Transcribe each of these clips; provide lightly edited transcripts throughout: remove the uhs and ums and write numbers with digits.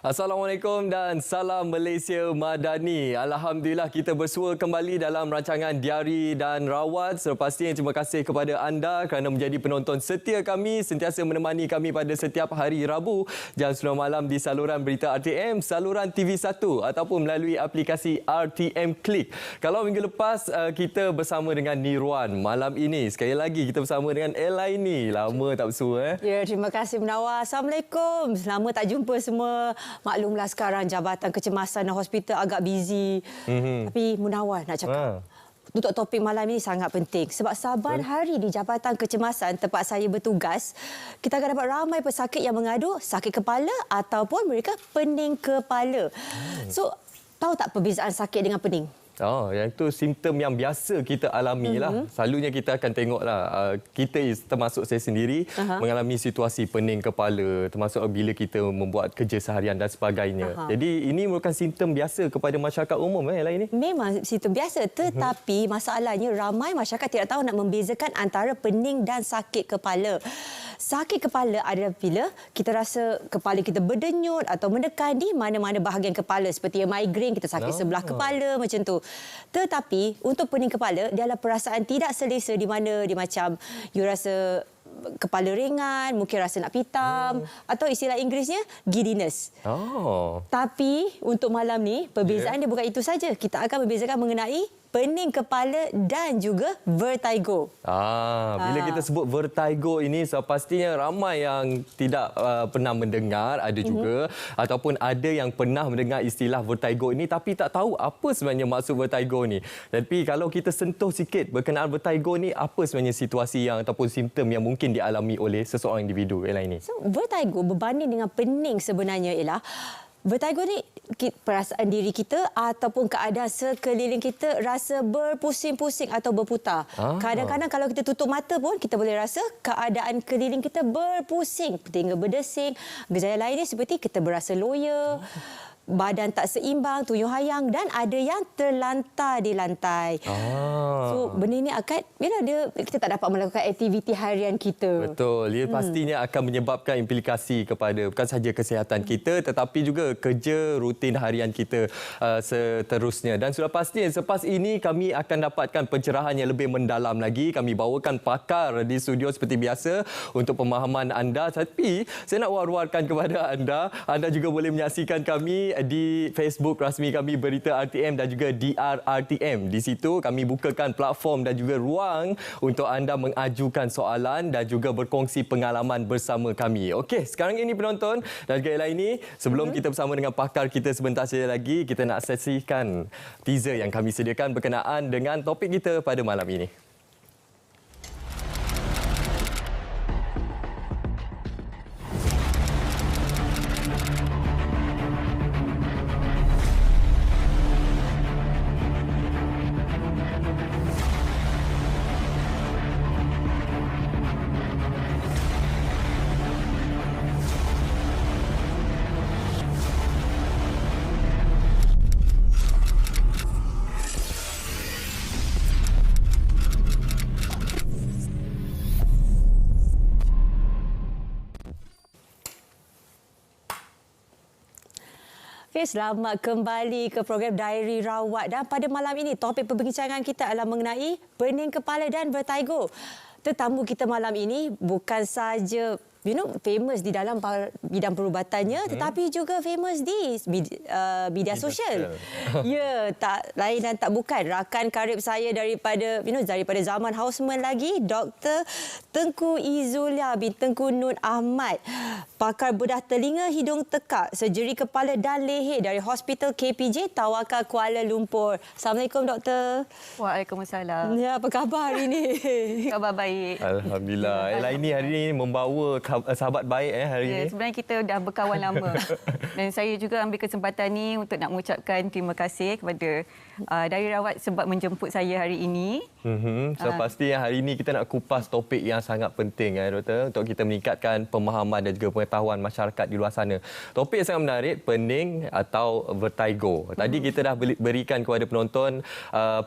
Assalamualaikum dan salam Malaysia Madani. Alhamdulillah kita bersua kembali dalam rancangan Diari dan Rawat. Selepasnya terima kasih kepada anda kerana menjadi penonton setia kami, sentiasa menemani kami pada setiap hari Rabu jam 9 malam di saluran berita RTM, saluran TV1 ataupun melalui aplikasi RTM Klik. Kalau minggu lepas kita bersama dengan Nirwan, malam ini sekali lagi kita bersama dengan Elaini. Lama tak bersua. Ya, terima kasih Menawar. Assalamualaikum. Lama tak jumpa semua. Maklumlah sekarang Jabatan Kecemasan dan hospital agak busy. Tapi Munawar nak cakap. Untuk topik malam ini sangat penting. Sebab saban hari di Jabatan Kecemasan tempat saya bertugas, kita akan dapat ramai pesakit yang mengadu sakit kepala ataupun mereka pening kepala. So, tahu tak perbezaan sakit dengan pening? Oh, yang itu simptom yang biasa kita alami lah. Selalunya kita akan tengoklah, kita termasuk saya sendiri mengalami situasi pening kepala, termasuk bila kita membuat kerja seharian dan sebagainya. Jadi ini merupakan simptom biasa kepada masyarakat umum lah ini. Memang simptom biasa, tetapi masalahnya ramai masyarakat tidak tahu nak membezakan antara pening dan sakit kepala. Sakit kepala adalah bila kita rasa kepala kita berdenyut atau menekan di mana-mana bahagian kepala seperti migraine, kita sakit sebelah kepala macam tu. Tetapi untuk pening kepala dia adalah perasaan tidak selesa di mana dia macam you rasa kepala ringan, mungkin rasa nak pitam atau istilah Inggerisnya giddiness. Tapi untuk malam ni perbezaan dia bukan itu saja. Kita akan membezakan mengenai pening kepala dan juga vertigo. Bila kita sebut vertigo ini, pastinya ramai yang tidak pernah mendengar, ada juga ataupun ada yang pernah mendengar istilah vertigo ini tapi tak tahu apa sebenarnya maksud vertigo ni. Tapi kalau kita sentuh sikit berkenaan vertigo ni, apa sebenarnya situasi yang ataupun simptom yang mungkin dialami oleh seseorang individu ini? So, vertigo berbanding dengan pening sebenarnya ialah vertigo ni perasaan diri kita ataupun keadaan sekeliling kita rasa berpusing-pusing atau berputar. Kadang-kadang kalau kita tutup mata pun kita boleh rasa keadaan keliling kita berpusing, telinga berdesing. Gejala lainnya seperti kita berasa loya, badan tak seimbang, tuyul hayang dan ada yang terlantar di lantai. So benda ini akan kita tak dapat melakukan aktiviti harian kita. Betul. Ia pastinya akan menyebabkan implikasi kepada bukan sahaja kesihatan kita tetapi juga kerja rutin harian kita seterusnya. Dan sudah pasti selepas ini kami akan dapatkan pencerahan yang lebih mendalam lagi. Kami bawakan pakar di studio seperti biasa untuk pemahaman anda. Tapi saya nak war-warkan kepada anda juga boleh menyaksikan kami di Facebook rasmi kami Berita RTM dan juga DRRTM. Di situ kami bukakan platform dan juga ruang untuk anda mengajukan soalan dan juga berkongsi pengalaman bersama kami. Okey, sekarang ini penonton dan juga Elaini, sebelum kita bersama dengan pakar kita sebentar saja lagi, kita nak saksikan teaser yang kami sediakan berkenaan dengan topik kita pada malam ini. Okay, selamat kembali ke program Diary Rawat. Dan pada malam ini, topik perbincangan kita adalah mengenai pening kepala dan vertigo. Tetamu kita malam ini bukan saja famous di dalam bidang perubatannya tetapi juga famous di media sosial. Ya, tak lain dan tak bukan rakan karib saya daripada zaman Houseman lagi, Dr. Tengku Izzulia bin Tengku Nun Ahmad, pakar bedah telinga, hidung tekak, serjeri kepala dan leher dari Hospital KPJ Tawakal Kuala Lumpur. Assalamualaikum doktor. Waalaikumsalam. Ya, apa khabar hari ini? Khabar baik. Alhamdulillah. Elaini hari ini membawa sahabat baik hari ini. Sebenarnya kita dah berkawan lama. Dan saya juga ambil kesempatan ni untuk nak mengucapkan terima kasih kepada Diary Rawat sebab menjemput saya hari ini. So pasti hari ini kita nak kupas topik yang sangat penting doktor untuk kita meningkatkan pemahaman dan juga pengetahuan masyarakat di luar sana. Topik yang sangat menarik, pening atau vertigo. Tadi kita dah berikan kepada penonton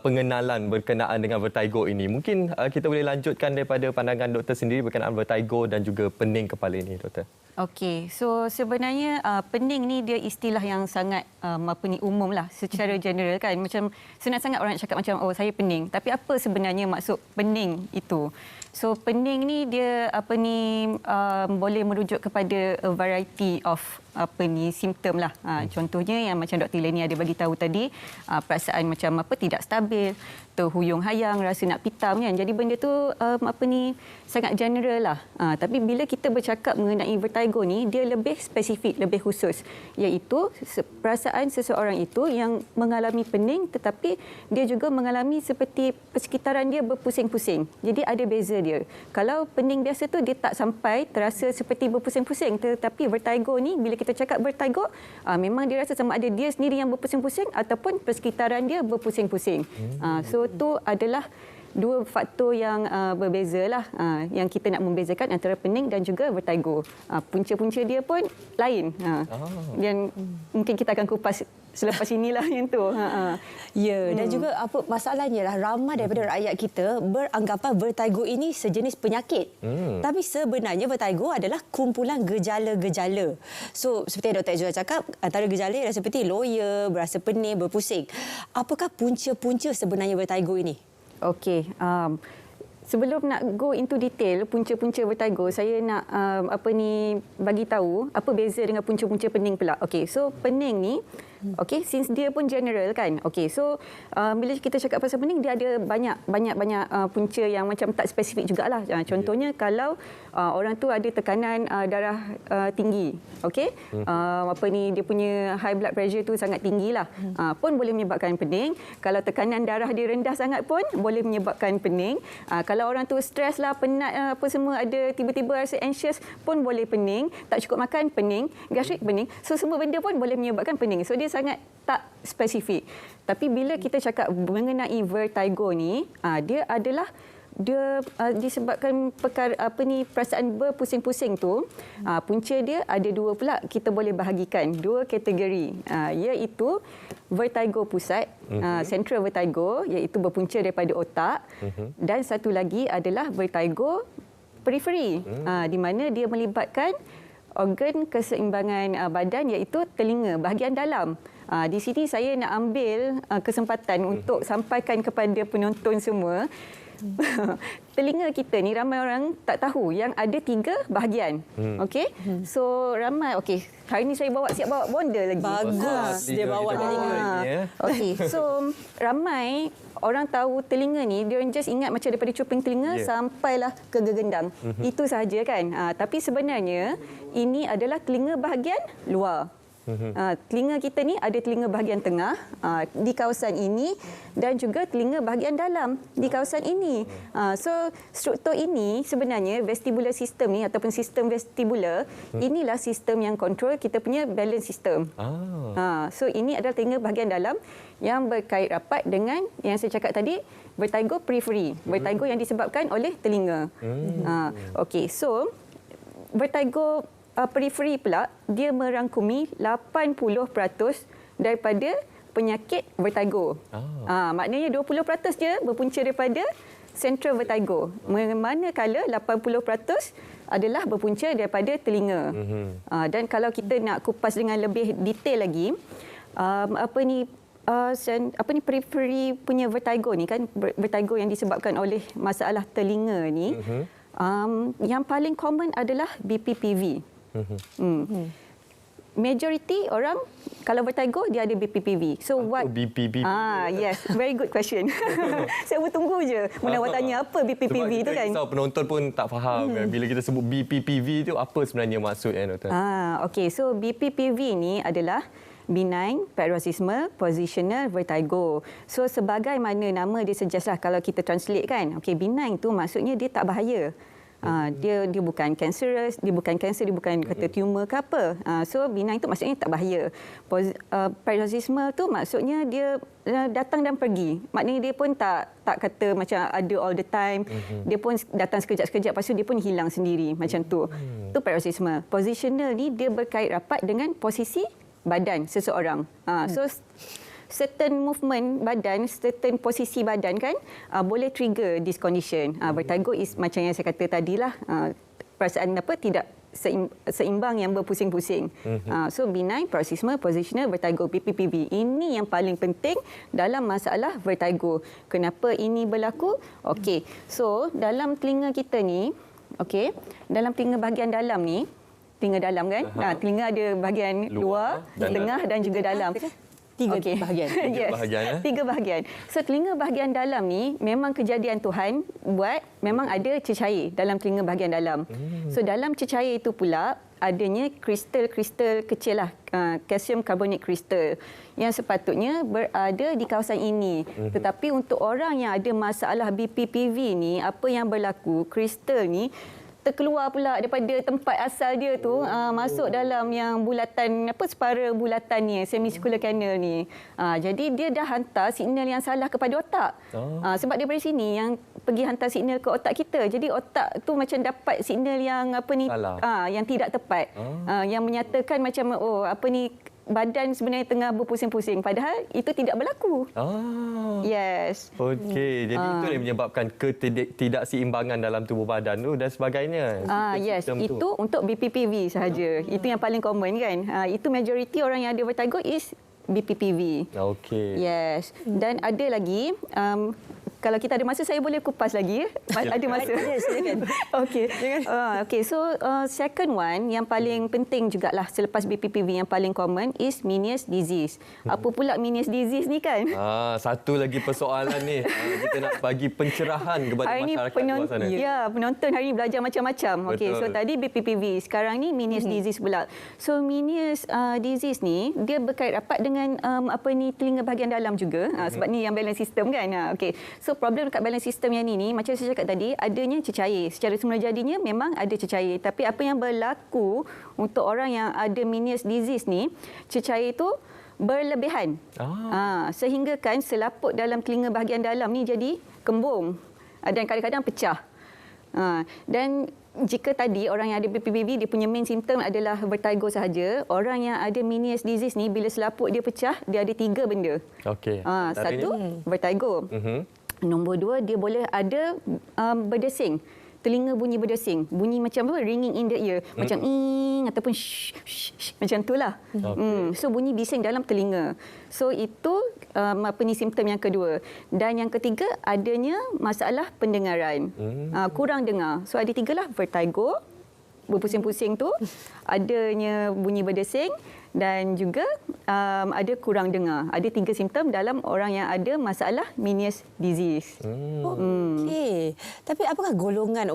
pengenalan berkenaan dengan vertigo ini. Mungkin kita boleh lanjutkan daripada pandangan doktor sendiri berkenaan vertigo dan juga pening kepala ini, doktor. Okey, so sebenarnya pening ni dia istilah yang sangat umum lah secara general kan. Macam senang sangat orang nak cakap macam saya pening. Tapi apa sebenarnya maksud pening itu? So pening ni dia boleh merujuk kepada a variety of simptom lah. Contohnya yang macam Dr. Leni ada bagi tahu tadi, perasaan macam tidak stabil, terhuyung-hayang, rasa nak pitam kan. Jadi benda tu sangat general lah. Tapi bila kita bercakap mengenai vertigo ni, dia lebih spesifik, lebih khusus, iaitu perasaan seseorang itu yang mengalami pening tetapi dia juga mengalami seperti persekitaran dia berpusing-pusing. Jadi ada beza dia. Kalau pening biasa tu dia tak sampai terasa seperti berpusing-pusing, tetapi vertigo ni bila kita cakap vertigo, memang dia rasa sama ada dia sendiri yang berpusing-pusing ataupun persekitaran dia berpusing-pusing. So itu adalah dua faktor yang berbeza lah, yang kita nak membezakan antara pening dan juga vertigo. Punca-punca dia pun lain. Dan mungkin kita akan kupas selepas inilah yang tu. Ya, dan juga apa masalahnya lah, ramai daripada rakyat kita beranggapan vertigo ini sejenis penyakit. Tapi sebenarnya vertigo adalah kumpulan gejala-gejala. So seperti yang Dr. Azura cakap, antara gejala ialah seperti loya, berasa pening, berpusing. Apakah punca-punca sebenarnya vertigo ini? Okey, sebelum nak go into detail punca-punca vertigo, saya nak bagi tahu apa beza dengan punca-punca pening pula. Okey, so pening ni, okey, since dia pun general kan. Okey, so bila kita cakap pasal pening, dia ada banyak punca yang macam tak spesifik jugalah. Contohnya kalau orang tu ada tekanan darah tinggi, okey, dia punya high blood pressure tu sangat tinggilah, pun boleh menyebabkan pening. Kalau tekanan darah dia rendah sangat pun boleh menyebabkan pening. Kalau orang tu stres lah, penat, apa semua, ada tiba-tiba rasa anxious pun boleh pening. Tak cukup makan, pening. Gastrik, pening. So semua benda pun boleh menyebabkan pening. So dia sangat tak spesifik. Tapi bila kita cakap mengenai vertigo ni, dia adalah disebabkan perasaan berpusing-pusing tu. Punca dia ada dua pula, kita boleh bahagikan dua kategori, iaitu vertigo pusat, central vertigo, iaitu berpunca daripada otak, dan satu lagi adalah vertigo periferi, di mana dia melibatkan organ keseimbangan badan, iaitu telinga, bahagian dalam. Di sini saya nak ambil kesempatan untuk sampaikan kepada penonton semua, telinga kita ni ramai orang tak tahu yang ada 3 bahagian. Okey. So ramai, hari ni saya siap bawa bonda lagi. Bagus dia bawa telinga. Okey. So ramai orang tahu telinga ni, dia just ingat macam daripada cuping telinga sampailah ke gegendang. Itu sahaja kan. Tapi sebenarnya ini adalah telinga bahagian luar. Telinga kita ni ada telinga bahagian tengah di kawasan ini dan juga telinga bahagian dalam di kawasan ini. So struktur ini sebenarnya vestibular system ni ataupun sistem vestibular, inilah sistem yang kontrol kita punya balance system. So ini adalah telinga bahagian dalam yang berkait rapat dengan yang saya cakap tadi, vertigo periphery, vertigo yang disebabkan oleh telinga. Okey, so vertigo periferi pula, dia merangkumi 80% daripada penyakit vertigo. Maknanya 20% je berpunca daripada central vertigo. Manakala 80% adalah berpunca daripada telinga. Dan kalau kita nak kupas dengan lebih detail lagi, periferi punya vertigo ni kan, vertigo yang disebabkan oleh masalah telinga ni, yang paling common adalah BPPV. Majority orang kalau vertigo dia ada BPPV. So what BPPV? Yes, very good question. Saya bertunggu je mana awak tanya apa BPPV tu kan. Sebab penonton pun tak faham bila kita sebut BPPV tu apa sebenarnya maksudnya, Doktor? Okey, so BPPV ni adalah benign paroxysmal positional vertigo. So sebagaimana nama dia suggest lah kalau kita translate kan. Okey, benign tu maksudnya dia tak bahaya. Dia bukan cancerous, dia bukan kata tumor ke apa. So benign tu maksudnya tak bahaya. Paroxysmal tu maksudnya dia datang dan pergi. Maknanya dia pun tak kata macam ada all the time. Dia pun datang sekejap-sekejap, lepas tu dia pun hilang sendiri macam tu. Tu paroxysmal. Positional ni dia berkait rapat dengan posisi badan seseorang. So certain movement badan, certain posisi badan kan boleh trigger this condition. Vertigo is macam yang saya kata tadilah, perasaan tidak seimbang yang berpusing-pusing. So benign paroxysmal positional vertigo BPPV ini yang paling penting dalam masalah vertigo. Kenapa ini berlaku? Okey. So dalam telinga kita ni, okey, dalam telinga bahagian dalam ni, telinga dalam kan? Telinga ada bahagian luar, tengah dan juga dalam. Tiga Okey. bahagian. Yes. bahagian, Tiga bahagian. So telinga bahagian dalam ni memang kejadian Tuhan buat memang ada cecair dalam telinga bahagian dalam. So dalam cecair itu pula adanya kristal-kristal kecil lah, calcium carbonate kristal yang sepatutnya berada di kawasan ini. Tetapi untuk orang yang ada masalah BPPV ni, apa yang berlaku, kristal ni terkeluar pula daripada tempat asal dia tu, masuk dalam yang bulatan, separa bulatan ni, semicircular canal ni. Jadi dia dah hantar signal yang salah kepada otak. Sebab daripada sini yang pergi hantar signal ke otak kita. Jadi otak tu macam dapat signal yang salah. Yang tidak tepat. Yang menyatakan macam badan sebenarnya tengah berpusing-pusing, padahal itu tidak berlaku. Yes. Okey, jadi itu yang menyebabkan ketidakseimbangan dalam tubuh badan tu dan sebagainya. Yes, itu untuk BPPV sahaja. Itu yang paling common kan. Itu majoriti orang yang ada vertigo is BPPV. Okey. Yes. Dan ada lagi, kalau kita ada masa saya boleh kupas lagi. Ada masa. Ya, silakan. Okey. Okey, so second one yang paling penting jugalah selepas BPPV yang paling common is Meniere's disease. Apa pula Meniere's disease ni kan? Satu lagi persoalan ni. Kita nak bagi pencerahan kepada masyarakat luar sana. Ya, penonton hari ini belajar macam-macam. Okey, so tadi BPPV, sekarang ni Meniere's disease pula. So Meniere's disease ni dia berkait rapat dengan telinga bahagian dalam juga. Sebab ni yang balance system kan. Okey. So problem dekat balance system yang ni macam saya cakap tadi, adanya cecair. Secara semula jadinya memang ada cecair. Tapi apa yang berlaku untuk orang yang ada Meniere's disease ni, cecair itu berlebihan. Sehingga kan selaput dalam telinga bahagian dalam ni jadi kembung. Dan kadang-kadang pecah. Dan jika tadi orang yang ada BPPV dia punya main symptom adalah vertigo sahaja, orang yang ada Meniere's disease ni bila selaput dia pecah, dia ada 3 benda. Okey. Satu, vertigo. Nombor 2, dia boleh ada berdesing. Telinga bunyi berdesing. Bunyi macam ringing in the ear. Macam ataupun shh, shh, shh, macam itulah. So bunyi bising dalam telinga. So itu simptom yang kedua. Dan yang ketiga, adanya masalah pendengaran. Kurang dengar. So ada 3 lah, vertigo, berpusing-pusing tu, adanya bunyi berdesing dan juga ada kurang dengar. Ada 3 simptom dalam orang yang ada masalah Meniere's disease. Okey. Tapi apakah golongan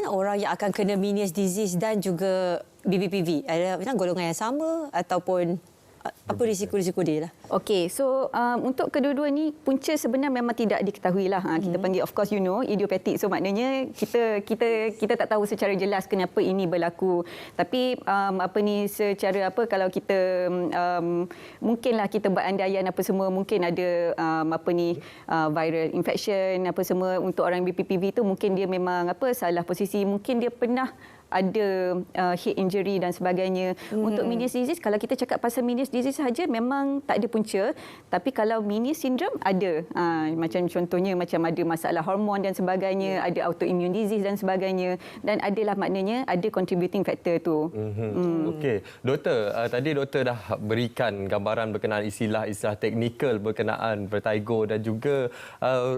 orang yang akan kena Meniere's disease dan juga BPPV? Ada golongan yang sama ataupun apa risiko-risiko dia lah? Okey, so untuk kedua-dua ni punca sebenarnya memang tidak diketahui lah. Kita panggil of course idiopathic. So maknanya kita tak tahu secara jelas kenapa ini berlaku. Tapi secara kalau kita mungkinlah kita buat andaian semua, mungkin ada viral infection semua untuk orang BPPV tu, mungkin dia memang salah posisi, mungkin dia pernah ada head injury dan sebagainya. Untuk Meniere's disease, kalau kita cakap pasal Meniere's disease sahaja memang tak ada punca, tapi kalau Meniere's syndrome ada. Macam contohnya macam ada masalah hormon dan sebagainya, ada autoimmune disease dan sebagainya, dan adalah maknanya ada contributing factor tu. Okey, doktor, tadi doktor dah berikan gambaran berkenaan istilah-istilah teknikal berkenaan vertigo dan juga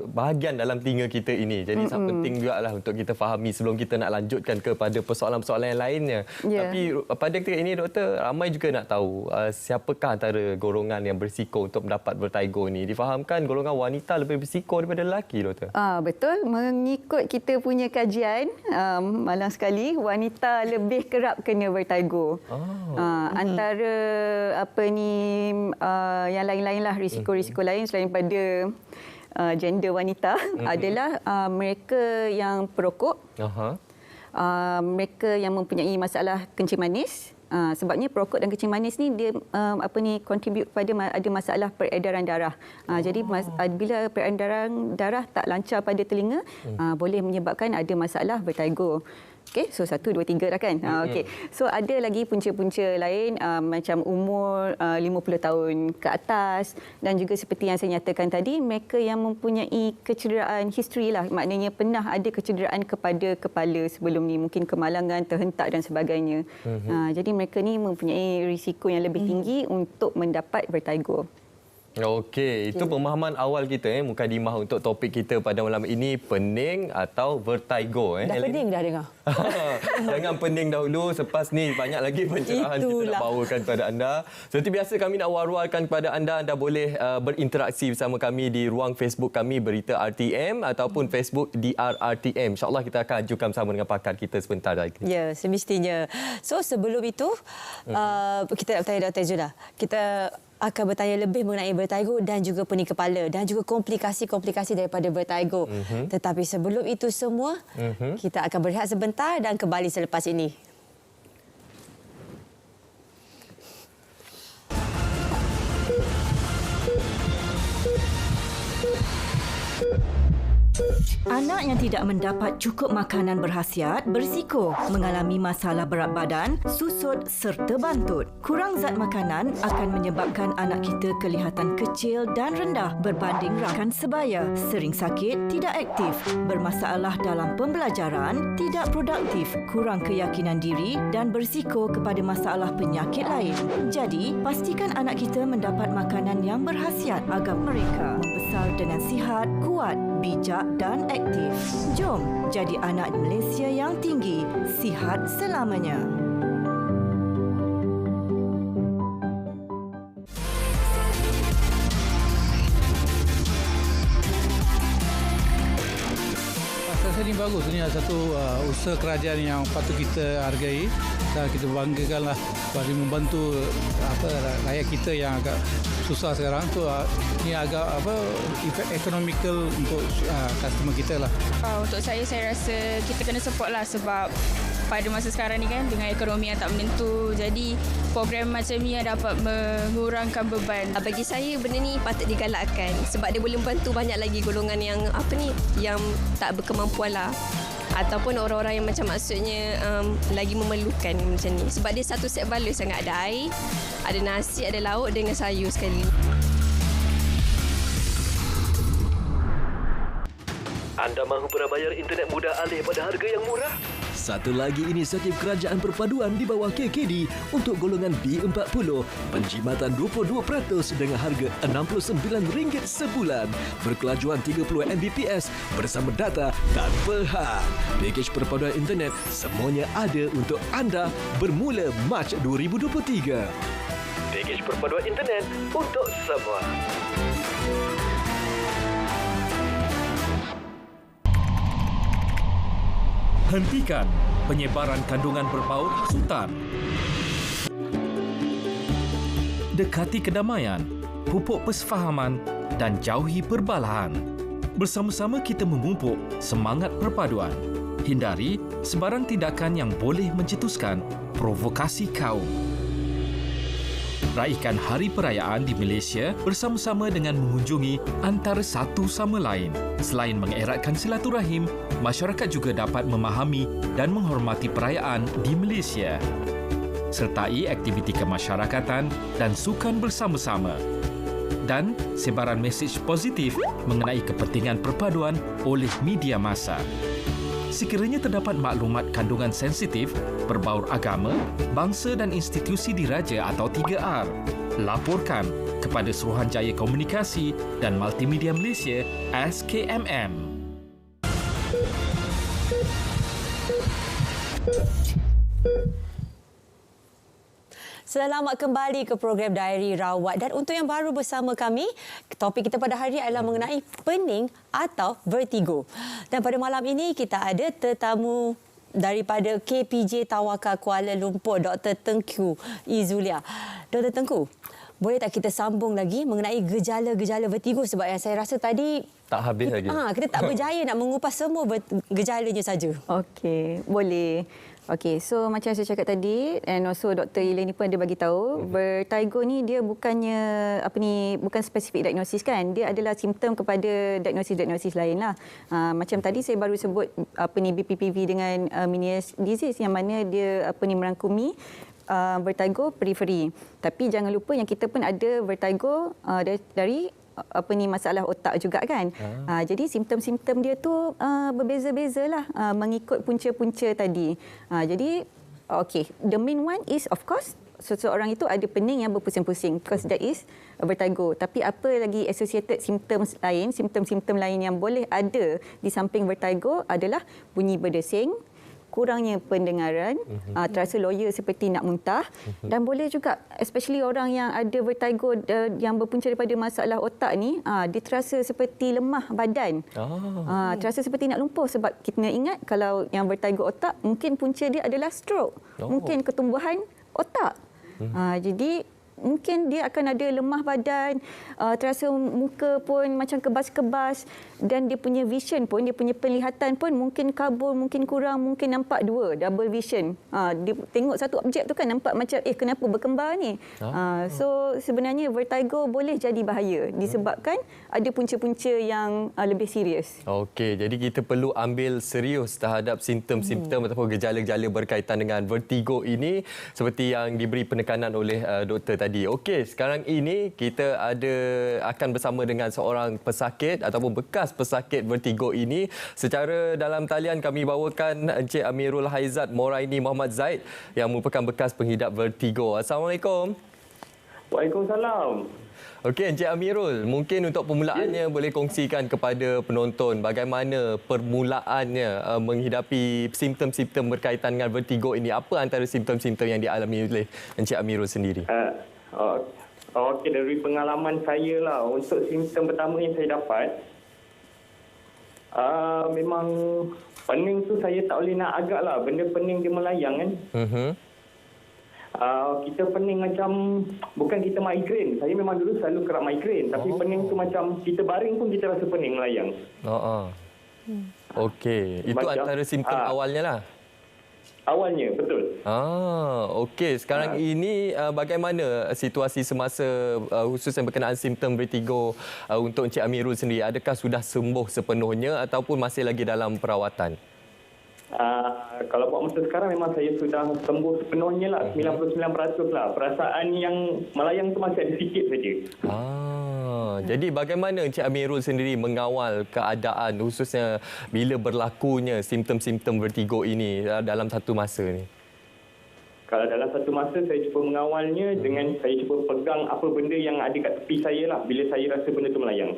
bahagian dalam telinga kita ini. Jadi sangat penting jugalah untuk kita fahami sebelum kita nak lanjutkan kepada persoalan-persoalan yang lainnya. Tapi pada ketika ini doktor, ramai juga nak tahu siapakah antara golongan yang berisiko untuk mendapat vertigo ni. Difahamkan golongan wanita lebih berisiko daripada lelaki, doktor. Betul, mengikut kita punya kajian, malang sekali wanita lebih kerap kena vertigo. Antara yang lain-lain lah, risiko-risiko lain selain pada gender wanita adalah mereka yang perokok. Mereka yang mempunyai masalah kencing manis. Sebabnya perokok dan kencing manis ni dia contribute pada ada masalah peredaran darah. Jadi bila peredaran darah tak lancar pada telinga, boleh menyebabkan ada masalah vertigo. Okey, so 1, 2, 3 dah kan? Okey. So ada lagi punca-punca lain macam umur 50 tahun ke atas dan juga seperti yang saya nyatakan tadi, mereka yang mempunyai kecederaan history lah. Maknanya pernah ada kecederaan kepada kepala sebelum ni, mungkin kemalangan, terhentak dan sebagainya. Jadi mereka ni mempunyai risiko yang lebih tinggi untuk mendapat vertigo. Okey, itu pemahaman awal kita Mukadimah untuk topik kita pada malam ini, pening atau vertigo. Dah pening dah dengar. Jangan pening dahulu, selepas ni banyak lagi pencerahan kita nak bawakan kepada anda. Seperti biasa kami nak war-warkan kepada anda boleh berinteraksi bersama kami di ruang Facebook kami Berita RTM ataupun Facebook DRRTM. InsyaAllah kita akan ajukan bersama dengan pakar kita sebentar lagi. Ya, semestinya. So sebelum itu, kita nak bertanya Dr. Zula. Kita akan bertanya lebih mengenai vertigo dan juga pening kepala dan juga komplikasi-komplikasi daripada vertigo. Tetapi sebelum itu semua, kita akan berehat sebentar dan kembali selepas ini. Anak yang tidak mendapat cukup makanan berkhasiat berisiko mengalami masalah berat badan, susut serta bantut. Kurang zat makanan akan menyebabkan anak kita kelihatan kecil dan rendah berbanding rakan sebaya, sering sakit, tidak aktif, bermasalah dalam pembelajaran, tidak produktif, kurang keyakinan diri dan berisiko kepada masalah penyakit lain. Jadi, pastikan anak kita mendapat makanan yang berkhasiat agar mereka membesar dengan sihat, kuat, bijak dan aktif. Jom jadi anak Malaysia yang tinggi, sihat selamanya. Saya rasa ini bagus. Ini adalah satu usaha kerajaan yang patut kita hargai dan kita banggakanlah bagi membantu rakyat kita yang agak susah sekarang. So ini agak efek ekonomikal untuk customer kita lah. Untuk saya rasa kita kena support lah sebab pada masa sekarang ni kan dengan ekonomi yang tak menentu, jadi program macam ni yang dapat mengurangkan beban. Bagi saya benda ni patut digalakkan sebab dia boleh membantu banyak lagi golongan yang yang tak berkemampuan lah, ataupun orang-orang yang macam maksudnya lagi memerlukan macam ni, sebab dia satu set baloi sangat, ada air, ada nasi, ada lauk dengan sayur sekali. Anda mahu berbayar internet mudah alih pada harga yang murah? Satu lagi inisiatif kerajaan perpaduan di bawah KKD untuk golongan B40, penjimatan 22% dengan harga RM69 sebulan, berkelajuan 30 Mbps bersama data tanpa had. Pakej perpaduan internet semuanya ada untuk anda bermula Mac 2023. Pakej perpaduan internet untuk semua. Hentikan penyebaran kandungan berbau hasutan. Dekati kedamaian, pupuk persefahaman dan jauhi perbalahan. Bersama-sama kita memupuk semangat perpaduan. Hindari sebarang tindakan yang boleh mencetuskan provokasi kaum. Raikan hari perayaan di Malaysia bersama-sama dengan mengunjungi antara satu sama lain. Selain mengeratkan silaturahim, masyarakat juga dapat memahami dan menghormati perayaan di Malaysia. Sertai aktiviti kemasyarakatan dan sukan bersama-sama. Dan sebaran mesej positif mengenai kepentingan perpaduan oleh media massa. Sekiranya terdapat maklumat kandungan sensitif, berbaur agama, bangsa dan institusi diraja atau 3R, laporkan kepada Suruhanjaya Komunikasi dan Multimedia Malaysia SKMM. Selamat kembali ke program Diary Rawat. Dan untuk yang baru bersama kami, topik kita pada hari ini adalah mengenai pening atau vertigo. Dan pada malam ini kita ada tetamu daripada KPJ Tawakal Kuala Lumpur, Dr. Tengku Izulia. Dr. Tengku, boleh tak kita sambung lagi mengenai gejala-gejala vertigo, sebab yang saya rasa tadi tak habis lagi. Kita tak berjaya nak mengupas semua gejalanya saja. Okey, boleh. Okey, so macam saya cakap tadi, and also Dr. Elaine ni pun ada bagi tahu, vertigo ni dia bukannya bukan spesifik diagnosis kan. Dia adalah simptom kepada diagnosis-diagnosis lain lah. Macam tadi saya baru sebut BPPV dengan Meniere's disease yang mana dia merangkumi vertigo periferi. Tapi jangan lupa yang kita pun ada vertigo dari masalah otak juga kan. Jadi simptom-simptom dia tu berbeza-bezalah mengikut punca-punca tadi. Jadi the main one is of course seseorang itu ada pening yang berpusing-pusing because that is vertigo. Tapi apa lagi associated symptoms lain, simptom-simptom lain yang boleh ada di samping vertigo adalah bunyi berdesing, kurangnya pendengaran, terasa loya seperti nak muntah, dan boleh juga especially orang yang ada vertigo yang berpunca daripada masalah otak ni, dia terasa seperti lemah badan. Terasa seperti nak lumpuh sebab kita nak ingat kalau yang vertigo otak mungkin punca dia adalah stroke. Mungkin ketumbuhan otak. Jadi mungkin dia akan ada lemah badan, terasa muka pun macam kebas-kebas, dan dia punya vision pun, dia punya penglihatan pun mungkin kabur, mungkin kurang, mungkin nampak dua, double vision. Dia tengok satu objek tu kan nampak macam kenapa berkembar ni. So sebenarnya vertigo boleh jadi bahaya disebabkan ada punca-punca yang lebih serius. Okey, jadi kita perlu ambil serius terhadap simptom-simptom ataupun gejala-gejala berkaitan dengan vertigo ini seperti yang diberi penekanan oleh doktor tadi. Okey, sekarang ini kita akan bersama dengan seorang pesakit ataupun bekas pesakit vertigo ini. Secara dalam talian kami bawakan Encik Amirul Haizat Moraini Muhammad Zaid yang merupakan bekas pengidap vertigo. Assalamualaikum. Waalaikumsalam. Okey, Encik Amirul, mungkin untuk permulaannya boleh kongsikan kepada penonton bagaimana permulaannya menghidapi simptom-simptom berkaitan dengan vertigo ini. Apa antara simptom-simptom yang dialami oleh Encik Amirul sendiri? Okey, dari pengalaman saya lah, untuk simptom pertama yang saya dapat, memang pening tu saya tak boleh nak agak lah. Benda pening dia melayang kan. Kita pening macam, bukan kita migraine. Saya memang dulu selalu kerap migraine. Tapi pening tu macam kita baring pun kita rasa pening melayang. Okey, itu antara simptom awalnya lah. Awalnya, betul. Okey. Sekarang ini bagaimana situasi semasa khususnya berkenaan simptom vertigo untuk Encik Amirul sendiri? Adakah sudah sembuh sepenuhnya ataupun masih lagi dalam perawatan? Kalau buat masa sekarang memang saya sudah sembuh sepenuhnya lah, 99% lah. Perasaan yang melayang tu masih ada sikit saja. Jadi bagaimana Encik Amirul sendiri mengawal keadaan khususnya bila berlakunya simptom-simptom vertigo ini dalam satu masa ni? Kalau dalam satu masa saya cuba mengawalnya dengan saya cuba pegang apa benda yang ada kat tepi saya lah bila saya rasa benda tu melayang.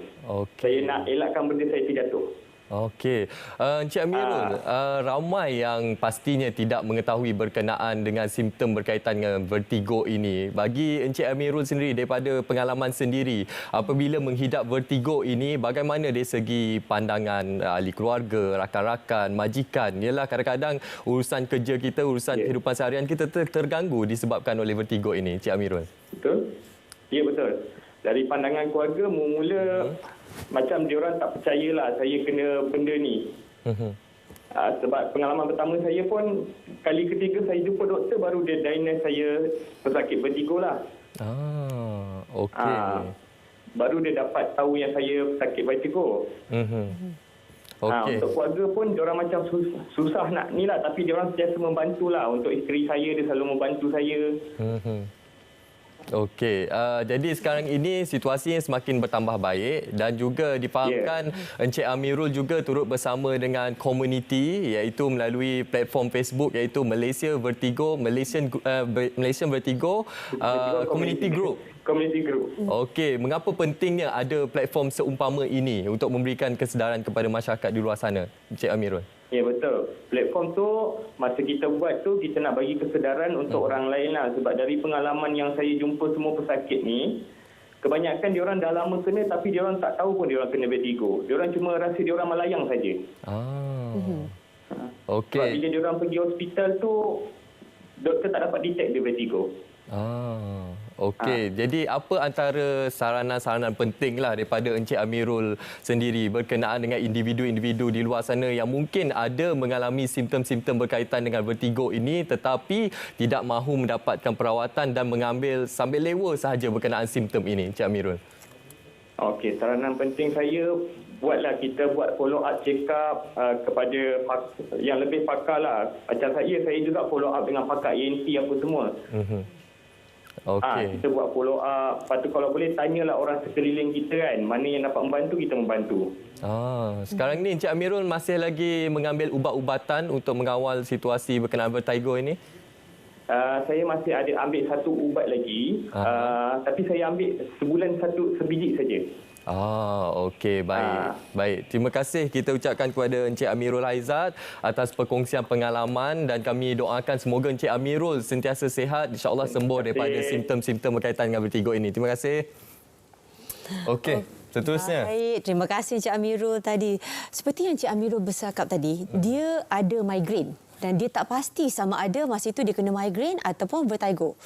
Saya nak elakkan benda saya terjatuh. Okey. Encik Amirul, ramai yang pastinya tidak mengetahui berkenaan dengan simptom berkaitan dengan vertigo ini. Bagi Encik Amirul sendiri, daripada pengalaman sendiri, apabila menghidap vertigo ini, bagaimana dari segi pandangan ahli keluarga, rakan-rakan, majikan? Ialah kadang-kadang urusan kerja kita, urusan kehidupan seharian kita terganggu disebabkan oleh vertigo ini, Encik Amirul. Betul? Ya, betul. Dari pandangan keluarga, mula macam diorang tak percayalah saya kena benda ni. Sebab pengalaman pertama saya pun, kali ketiga saya jumpa doktor baru dia diagnose saya pesakit vertigo lah. Okey. Baru dia dapat tahu yang saya pesakit vertigo. Untuk keluarga pun diorang macam susah nak ni lah, tapi diorang sentiasa membantulah. Untuk isteri saya, dia selalu membantu saya. Okey, jadi sekarang ini situasinya semakin bertambah baik dan juga difahamkan Encik Amirul juga turut bersama dengan komuniti iaitu melalui platform Facebook iaitu Malaysia Vertigo, Malaysian Vertigo Community Group. Community Group. Okey, mengapa pentingnya ada platform seumpama ini untuk memberikan kesedaran kepada masyarakat di luar sana, Encik Amirul? Ya, betul. Platform tu, masa kita buat tu, kita nak bagi kesedaran untuk orang lain lah. Sebab dari pengalaman yang saya jumpa semua pesakit ni, kebanyakan diorang dah lama kena tapi diorang tak tahu pun diorang kena vertigo. Diorang cuma rasa diorang melayang saja. Okey. Sebab bila diorang pergi hospital tu, doktor tak dapat detect dia vertigo. Okey. Jadi apa antara saranan-saranan pentinglah daripada Encik Amirul sendiri berkenaan dengan individu-individu di luar sana yang mungkin ada mengalami simptom-simptom berkaitan dengan vertigo ini tetapi tidak mahu mendapatkan perawatan dan mengambil sambil lewa sahaja berkenaan simptom ini, Encik Amirul? Okey, saranan penting saya kita buat follow up check up kepada yang lebih pakar lah. Macam saya juga follow up dengan pakar ENT apa semua. Okey. Kita buat follow up. Lepas tu kalau boleh tanyalah orang sekeliling kita kan. Mana yang dapat membantu, kita membantu. Sekarang ni Encik Amirul masih lagi mengambil ubat-ubatan untuk mengawal situasi berkenaan vertigo ini? Saya masih ada ambil satu ubat lagi. Tapi saya ambil sebulan sebiji saja. Okey, baik. Baik. Terima kasih kita ucapkan kepada Encik Amirul Aizat atas perkongsian pengalaman dan kami doakan semoga Encik Amirul sentiasa sihat, insya-Allah sembuh daripada simptom-simptom berkaitan dengan vertigo ini. Terima kasih. Okey, seterusnya. Baik, terima kasih Encik Amirul tadi. Seperti yang Encik Amirul bercakap tadi, dia ada migraine dan dia tak pasti sama ada masa itu dia kena migraine ataupun vertigo.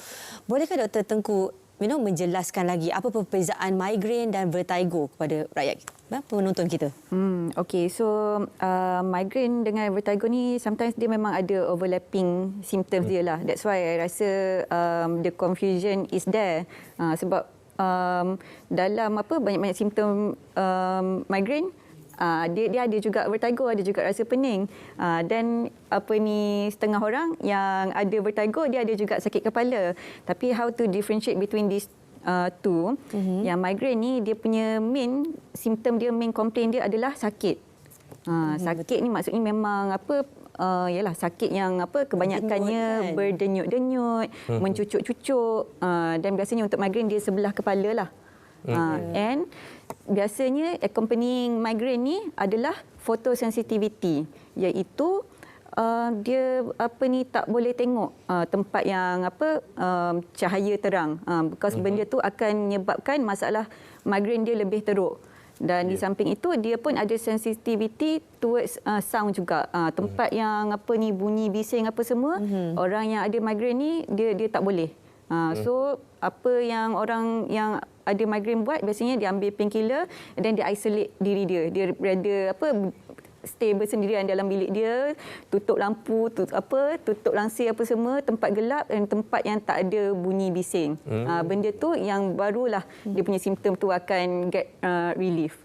Bolehkah Dr. Tengku menjelaskan lagi apa perbezaan migraine dan vertigo kepada rakyat penonton kita? Okey, so migraine dengan vertigo ni sometimes dia memang ada overlapping symptoms dia lah. That's why I rasa the confusion is there. Sebab dalam banyak-banyak simptom migraine, dia ada juga vertigo, ada juga rasa pening. Dan setengah orang yang ada vertigo, dia ada juga sakit kepala. Tapi how to differentiate between these two? Yang migraine ni dia punya main simptom dia, main complaint dia adalah sakit. Sakit ni maksudnya memang ialah sakit yang kebanyakannya berdenyut-denyut, mencucuk-cucuk, dan biasanya untuk migraine dia sebelah kepala lah. And biasanya accompanying migraine ni adalah photosensitivity, iaitu dia tak boleh tengok tempat yang cahaya terang, because benda tu akan menyebabkan masalah migraine dia lebih teruk. Dan di samping itu dia pun ada sensitivity towards sound juga, tempat yang bunyi bising semua. Orang yang ada migraine ni dia tak boleh. So apa yang orang yang ada migraine buat, biasanya dia ambil painkiller dan dia isolate diri dia. Dia berada stay bersendirian dalam bilik dia, tutup lampu, tutup langsir semua, tempat gelap dan tempat yang tak ada bunyi bising. Benda tu yang barulah dia punya simptom tu akan get relief.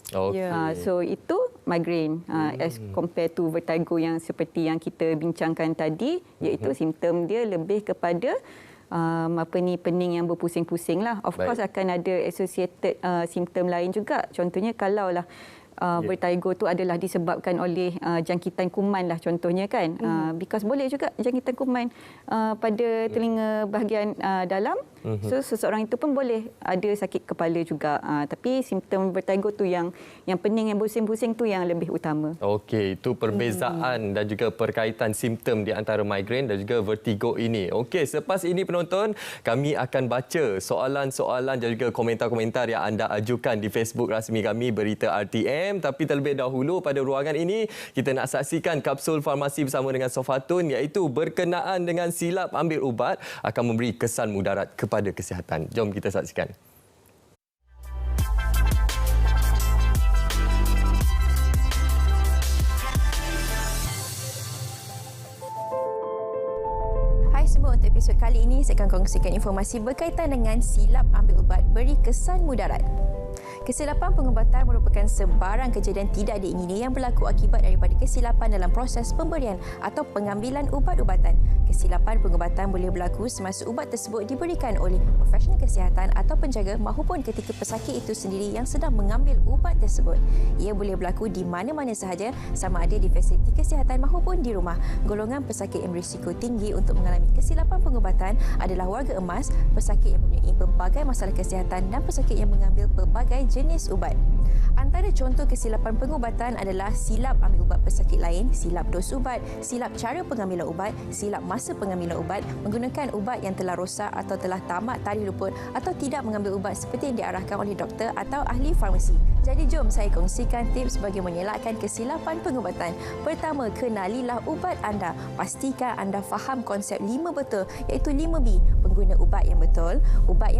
So itu migraine as compared to vertigo yang seperti yang kita bincangkan tadi, iaitu simptom dia lebih kepada pening yang berpusing-pusing lah. Of course akan ada associated simptom lain juga. Contohnya kalaulah vertigo tu adalah disebabkan oleh jangkitan kuman lah contohnya kan. Because boleh juga jangkitan kuman pada telinga bahagian dalam. So seseorang itu pun boleh ada sakit kepala juga. Tapi simptom vertigo tu yang pening, yang pusing-pusing tu yang lebih utama. Okey, itu perbezaan dan juga perkaitan simptom di antara migraine dan juga vertigo ini. Okey, selepas ini penonton, kami akan baca soalan-soalan dan juga komentar-komentar yang anda ajukan di Facebook rasmi kami Berita RTM. Tapi terlebih dahulu pada ruangan ini kita nak saksikan kapsul farmasi bersama dengan Sofatun, iaitu berkenaan dengan silap ambil ubat akan memberi kesan mudarat kepada kesihatan. Jom kita saksikan. Hai semua, untuk episod kali ini saya akan kongsikan informasi berkaitan dengan silap ambil ubat beri kesan mudarat. Kesilapan pengubatan merupakan sebarang kejadian tidak diingini yang berlaku akibat daripada kesilapan dalam proses pemberian atau pengambilan ubat-ubatan. Kesilapan pengubatan boleh berlaku semasa ubat tersebut diberikan oleh profesional kesihatan atau penjaga maupun ketika pesakit itu sendiri yang sedang mengambil ubat tersebut. Ia boleh berlaku di mana-mana sahaja, sama ada di fasiliti kesihatan maupun di rumah. Golongan pesakit yang berisiko tinggi untuk mengalami kesilapan pengubatan adalah warga emas, pesakit yang mempunyai pelbagai masalah kesihatan dan pesakit yang mengambil pelbagai jenis ubat. Antara contoh kesilapan pengubatan adalah silap ambil ubat pesakit lain, silap dos ubat, silap cara pengambilan ubat, silap masa pengambilan ubat, menggunakan ubat yang telah rosak atau telah tamat tarikh luput atau tidak mengambil ubat seperti yang diarahkan oleh doktor atau ahli farmasi, Jadi jom saya kongsikan tips bagi mengelakkan kesilapan pengubatan. Pertama, kenalilah ubat anda. Pastikan anda faham konsep 5 betul, iaitu 5B. Pengguna ubat yang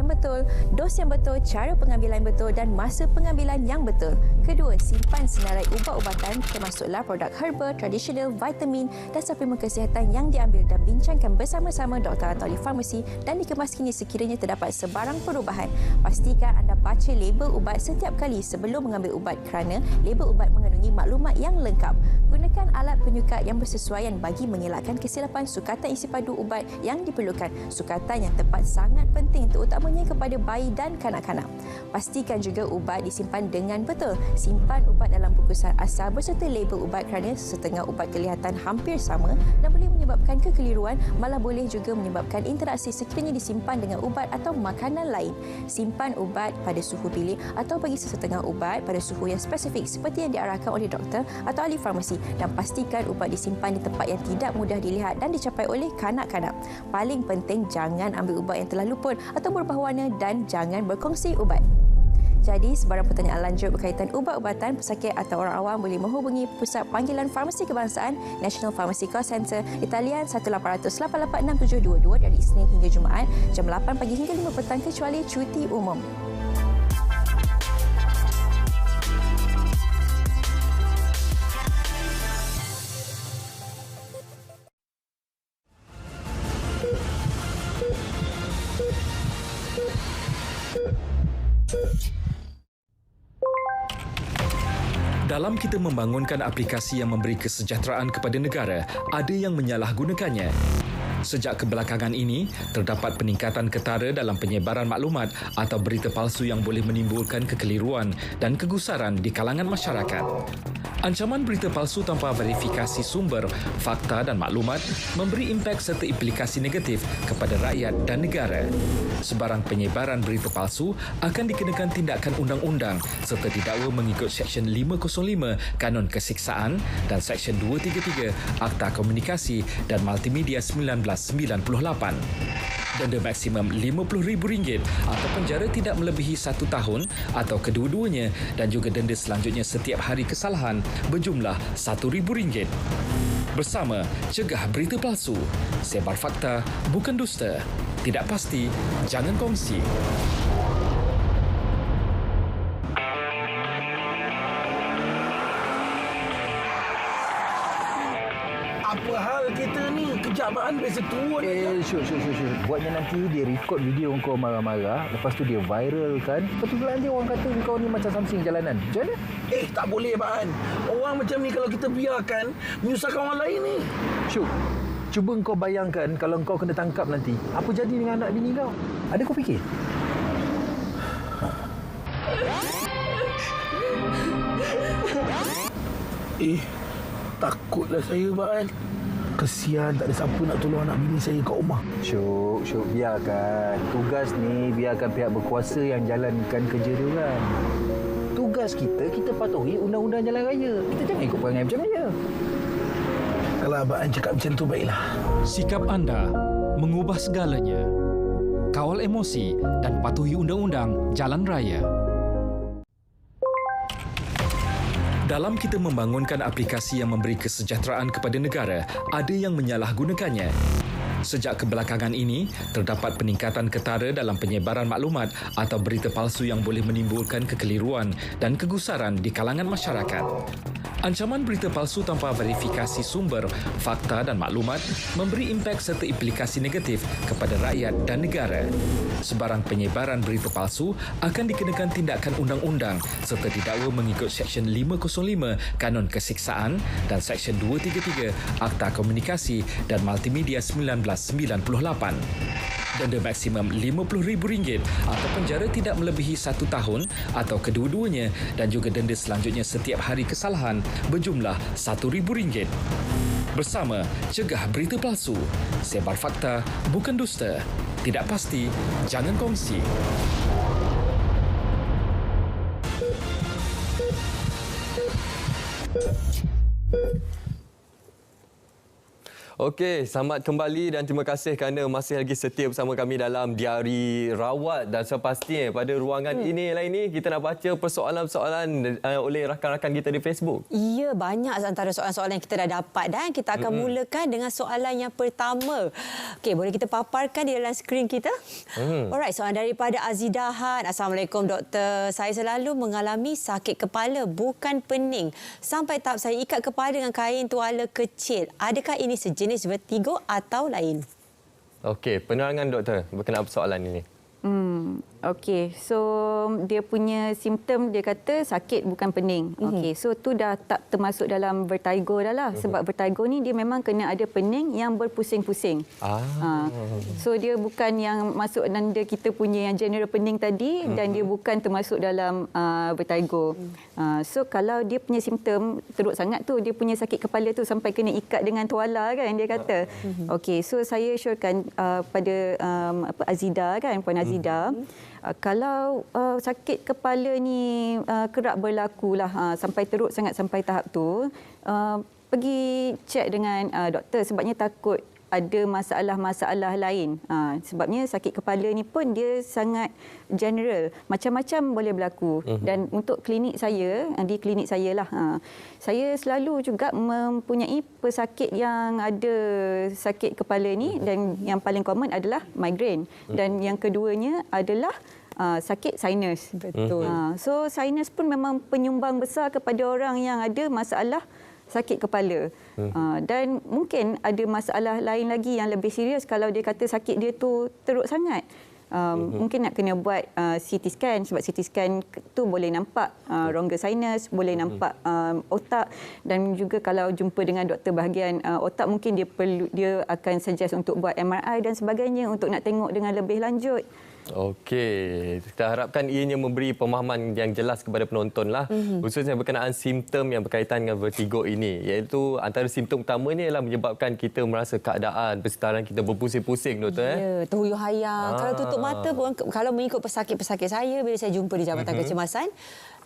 betul, dos yang betul, cara pengambilan betul dan masa pengambilan yang betul. Kedua, simpan senarai ubat-ubatan termasuklah produk herba, tradisional, vitamin dan suplemen kesihatan yang diambil dan bincangkan bersama-sama doktor atau ahli farmasi dan dikemas kini sekiranya terdapat sebarang perubahan. Pastikan anda baca label ubat setiap kali sebelum mengambil ubat kerana label ubat mengandungi maklumat yang lengkap. Gunakan alat penyukat yang bersesuaian bagi mengelakkan kesilapan sukatan isi padu ubat yang diperlukan. Sukatan yang tepat sangat penting terutamanya kepada bayi dan kanak-kanak. Pastikan juga ubat disimpan dengan betul. Simpan ubat dalam bungkusan asal berserta label ubat kerana setengah ubat kelihatan hampir sama dan boleh menyebabkan kekeliruan, malah boleh juga menyebabkan interaksi sekiranya disimpan dengan ubat atau makanan lain. Simpan ubat pada suhu bilik atau bagi sesetengah ubat pada suhu yang spesifik seperti yang diarahkan oleh doktor atau ahli farmasi dan pastikan ubat disimpan di tempat yang tidak mudah dilihat dan dicapai oleh kanak-kanak. Paling penting, jangan ambil ubat yang telah luput atau berubah warna dan jangan berkongsi ubat. Jadi, sebarang pertanyaan lanjut berkaitan ubat-ubatan, pesakit atau orang awam boleh menghubungi Pusat Panggilan Farmasi Kebangsaan National Pharmacy Call Center di talian 1-800-886-722 dari Isnin hingga Jumaat jam 8 pagi hingga 5 petang kecuali cuti umum. Dalam kita membangunkan aplikasi yang memberi kesejahteraan kepada negara, ada yang menyalahgunakannya. Sejak kebelakangan ini, terdapat peningkatan ketara dalam penyebaran maklumat atau berita palsu yang boleh menimbulkan kekeliruan dan kegusaran di kalangan masyarakat. Ancaman berita palsu tanpa verifikasi sumber, fakta dan maklumat memberi impak serta implikasi negatif kepada rakyat dan negara. Sebarang penyebaran berita palsu akan dikenakan tindakan undang-undang serta didakwa mengikut Seksyen 505 Kanun Kesiksaan dan Seksyen 233 Akta Komunikasi dan Multimedia 1998. Denda maksimum RM50,000 atau penjara tidak melebihi 1 tahun atau kedua-duanya dan juga denda selanjutnya setiap hari kesalahan berjumlah RM1,000. Bersama, cegah berita palsu. Sebar fakta, bukan dusta. Tidak pasti, jangan kongsi. Apa hal kita ni? Kejamaan biasa turun. Syuk. Buatnya nanti dia record video kau marah-marah. Lepas tu dia viral kan. Lepas tu nanti orang kata kau ni macam something jalanan. Macam mana? Tak boleh, Baan. Orang macam ni kalau kita biarkan, menyusahkan orang lain ni. Syuk, cuba kau bayangkan kalau kau kena tangkap nanti. Apa jadi dengan anak bini kau? Ada kau fikir? Takutlah saya, Baan. Kesian tak ada siapa nak tolong anak bini saya kat rumah. Syuk, biarkan. Tugas ni biarkan pihak berkuasa yang jalankan kerja dia orang. Tugas kita patuhi undang-undang jalan raya. Kita jangan ikut perangai macam dia. Kalau Abang cakap macam tu, baiklah. Sikap anda mengubah segalanya. Kawal emosi dan patuhi undang-undang jalan raya. Dalam kita membangunkan aplikasi yang memberi kesejahteraan kepada negara, ada yang menyalahgunakannya. Sejak kebelakangan ini, terdapat peningkatan ketara dalam penyebaran maklumat atau berita palsu yang boleh menimbulkan kekeliruan dan kegusaran di kalangan masyarakat. Ancaman berita palsu tanpa verifikasi sumber, fakta dan maklumat memberi impak serta implikasi negatif kepada rakyat dan negara. Sebarang penyebaran berita palsu akan dikenakan tindakan undang-undang serta didakwa mengikut Seksyen 505 Kanun Kesiksaan dan Seksyen 233 Akta Komunikasi dan Multimedia 1998. Denda maksimum RM50,000 atau penjara tidak melebihi 1 tahun atau kedua-duanya dan juga denda selanjutnya setiap hari kesalahan berjumlah RM1,000. Bersama, cegah berita palsu. Sebar fakta, bukan dusta. Tidak pasti, jangan kongsi. Okey, selamat kembali dan terima kasih kerana masih lagi setia bersama kami dalam Diari Rawat. Dan sepastinya pada ruangan ini kita nak baca persoalan-persoalan oleh rakan-rakan kita di Facebook. Ya, banyak antara soalan-soalan yang kita dah dapat dan kita akan mulakan dengan soalan yang pertama. Okey, boleh kita paparkan di dalam skrin kita? Alright, soalan daripada Azidahan. Assalamualaikum doktor. Saya selalu mengalami sakit kepala bukan pening. Sampai tahap saya ikat kepala dengan kain tuala kecil. Adakah ini sejenis vertigo atau lain? Okey, penerangan doktor berkenaan persoalan ini. Okey, so dia punya simptom dia kata sakit bukan pening. Okey, so tu dah tak termasuk dalam vertigo dah lah. Sebab vertigo ni dia memang kena ada pening yang berpusing-pusing. So dia bukan yang masuk nanda kita punya yang general pening tadi dan dia bukan termasuk dalam vertigo. So kalau dia punya simptom teruk sangat tu, dia punya sakit kepala tu sampai kena ikat dengan tuala kan dia kata. Okey, so saya syorkan pada Azida kan, Puan Azida. Kalau sakit kepala ni kerap berlaku lah sampai teruk sangat sampai tahap tu, pergi cek dengan doktor sebabnya takut ada masalah-masalah lain. Sebabnya sakit kepala ni pun dia sangat general. Macam-macam boleh berlaku. Dan untuk klinik saya, di klinik saya lah, saya selalu juga mempunyai pesakit yang ada sakit kepala ni dan yang paling common adalah migraine. Dan yang keduanya adalah sakit sinus. Betul. So sinus pun memang penyumbang besar kepada orang yang ada masalah sakit kepala. Dan mungkin ada masalah lain lagi yang lebih serius kalau dia kata sakit dia tu teruk sangat. Mungkin nak kena buat CT scan sebab CT scan tu boleh nampak rongga sinus, boleh nampak otak dan juga kalau jumpa dengan doktor bahagian otak mungkin dia akan suggest untuk buat MRI dan sebagainya untuk nak tengok dengan lebih lanjut. Okey, kita harapkan ianya memberi pemahaman yang jelas kepada penonton lah, khususnya berkenaan simptom yang berkaitan dengan vertigo ini, iaitu antara simptom utamanya ialah menyebabkan kita merasa keadaan persekitaran kita berpusing-pusing, doktor. Ya, terhuyung-hayang. Kalau tutup mata pun, kalau mengikut pesakit-pesakit saya, bila saya jumpa di Jabatan Kecemasan,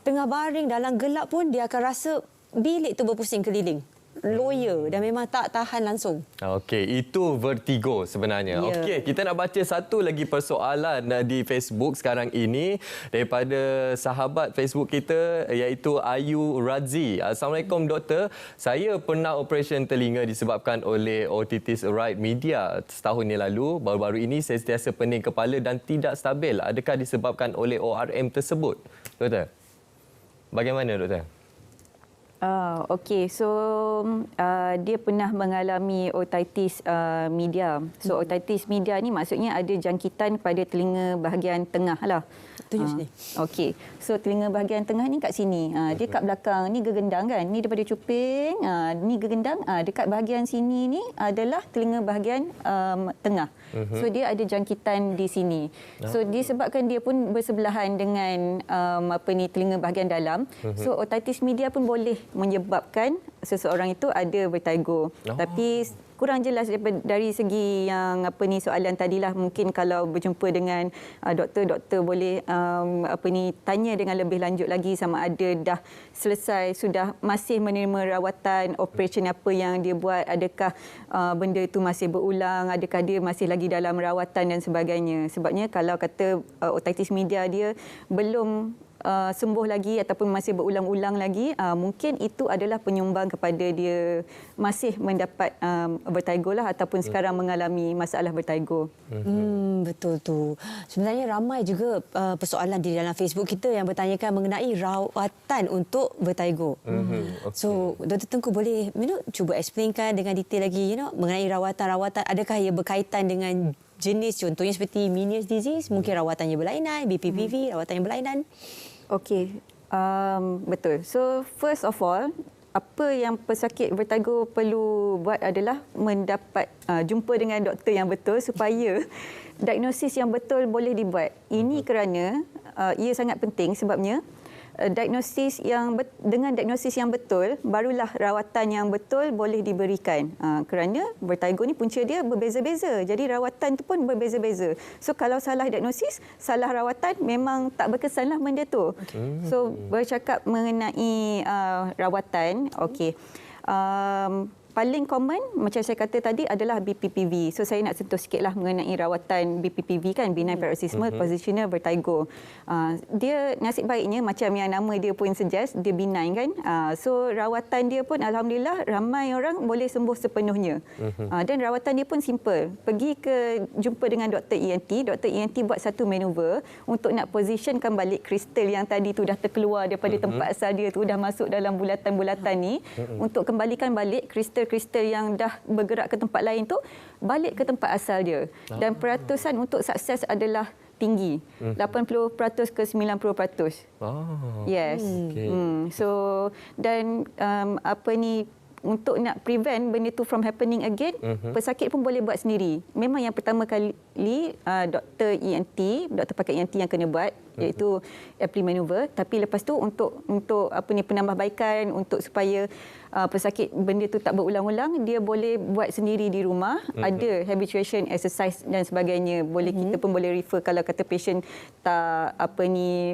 tengah baring dalam gelap pun dia akan rasa bilik tu berpusing keliling. Loya dan memang tak tahan langsung. Okey, itu vertigo sebenarnya. Ya. Okey, kita nak baca satu lagi persoalan di Facebook sekarang ini daripada sahabat Facebook kita iaitu Ayu Razi. Assalamualaikum doktor. Saya pernah operasi telinga disebabkan oleh otitis right media setahun yang lalu. Baru-baru ini saya sentiasa pening kepala dan tidak stabil. Adakah disebabkan oleh ORM tersebut? Doktor, bagaimana doktor? Okey, so dia pernah mengalami otitis media. So otitis media ni maksudnya ada jangkitan pada telinga bahagian tengah lah. Tunjuk sini. Okey, so telinga bahagian tengah ni kat sini. Dia kat belakang, ni gegendang kan. Ni daripada cuping, ni gegendang. Dekat bahagian sini ni adalah telinga bahagian tengah. So dia ada jangkitan di sini. So disebabkan dia pun bersebelahan dengan telinga bahagian dalam. So otitis media pun boleh menyebabkan seseorang itu ada vertigo. Tapi kurang jelas dari segi yang soalan tadilah. Mungkin kalau berjumpa dengan doktor boleh tanya dengan lebih lanjut lagi sama ada dah selesai, sudah masih menerima rawatan, operasi apa yang dia buat, adakah benda itu masih berulang, adakah dia masih lagi dalam rawatan dan sebagainya. Sebabnya kalau kata otitis media dia belum sembuh lagi ataupun masih berulang-ulang lagi, mungkin itu adalah penyumbang kepada dia masih mendapat vertigo lah ataupun sekarang mengalami masalah vertigo. Betul tu. Sebenarnya ramai juga persoalan di dalam Facebook kita yang bertanyakan mengenai rawatan untuk vertigo. So, Dr. Tengku boleh cuba explainkan dengan detail lagi mengenai rawatan-rawatan, adakah ia berkaitan dengan jenis, contohnya seperti Meniere's disease, mungkin rawatannya berlainan, BPPV, rawatan yang berlainan. Okey, betul. So first of all, apa yang pesakit vertigo perlu buat adalah mendapat jumpa dengan doktor yang betul supaya diagnosis yang betul boleh dibuat. Ini kerana ia sangat penting sebabnya dengan diagnosis yang betul, barulah rawatan yang betul boleh diberikan. Kerana vertigo ni punca dia berbeza-beza. Jadi rawatan tu pun berbeza-beza. So kalau salah diagnosis, salah rawatan, memang tak berkesanlah benda tu. So bercakap mengenai rawatan, okey. paling common macam saya kata tadi adalah BPPV. So saya nak sentuh sikitlah mengenai rawatan BPPV kan, benign paroxysmal positional vertigo. Dia nasib baiknya macam yang nama dia pun suggest, dia benign kan. So rawatan dia pun alhamdulillah ramai orang boleh sembuh sepenuhnya. Dan rawatan dia pun simple. Pergi jumpa dengan Dr. ENT. Dr. ENT buat satu manuver untuk nak positionkan balik kristal yang tadi tu dah terkeluar daripada tempat asal dia tu, dah masuk dalam bulatan-bulatan ni, untuk kembalikan balik kristal-kristal yang dah bergerak ke tempat lain tu balik ke tempat asal dia. Dan peratusan untuk sukses adalah tinggi. 80% ke 90%. Yes. Okay. So dan untuk nak prevent benda tu from happening again, pesakit pun boleh buat sendiri. Memang yang pertama kali doktor ENT, doktor pakar ENT yang kena buat, iaitu apply maneuver. Tapi lepas tu untuk penambahbaikan, untuk supaya pesakit benda tu tak berulang-ulang, dia boleh buat sendiri di rumah. Ada habituation exercise dan sebagainya. Kita pun boleh refer kalau kata patient tak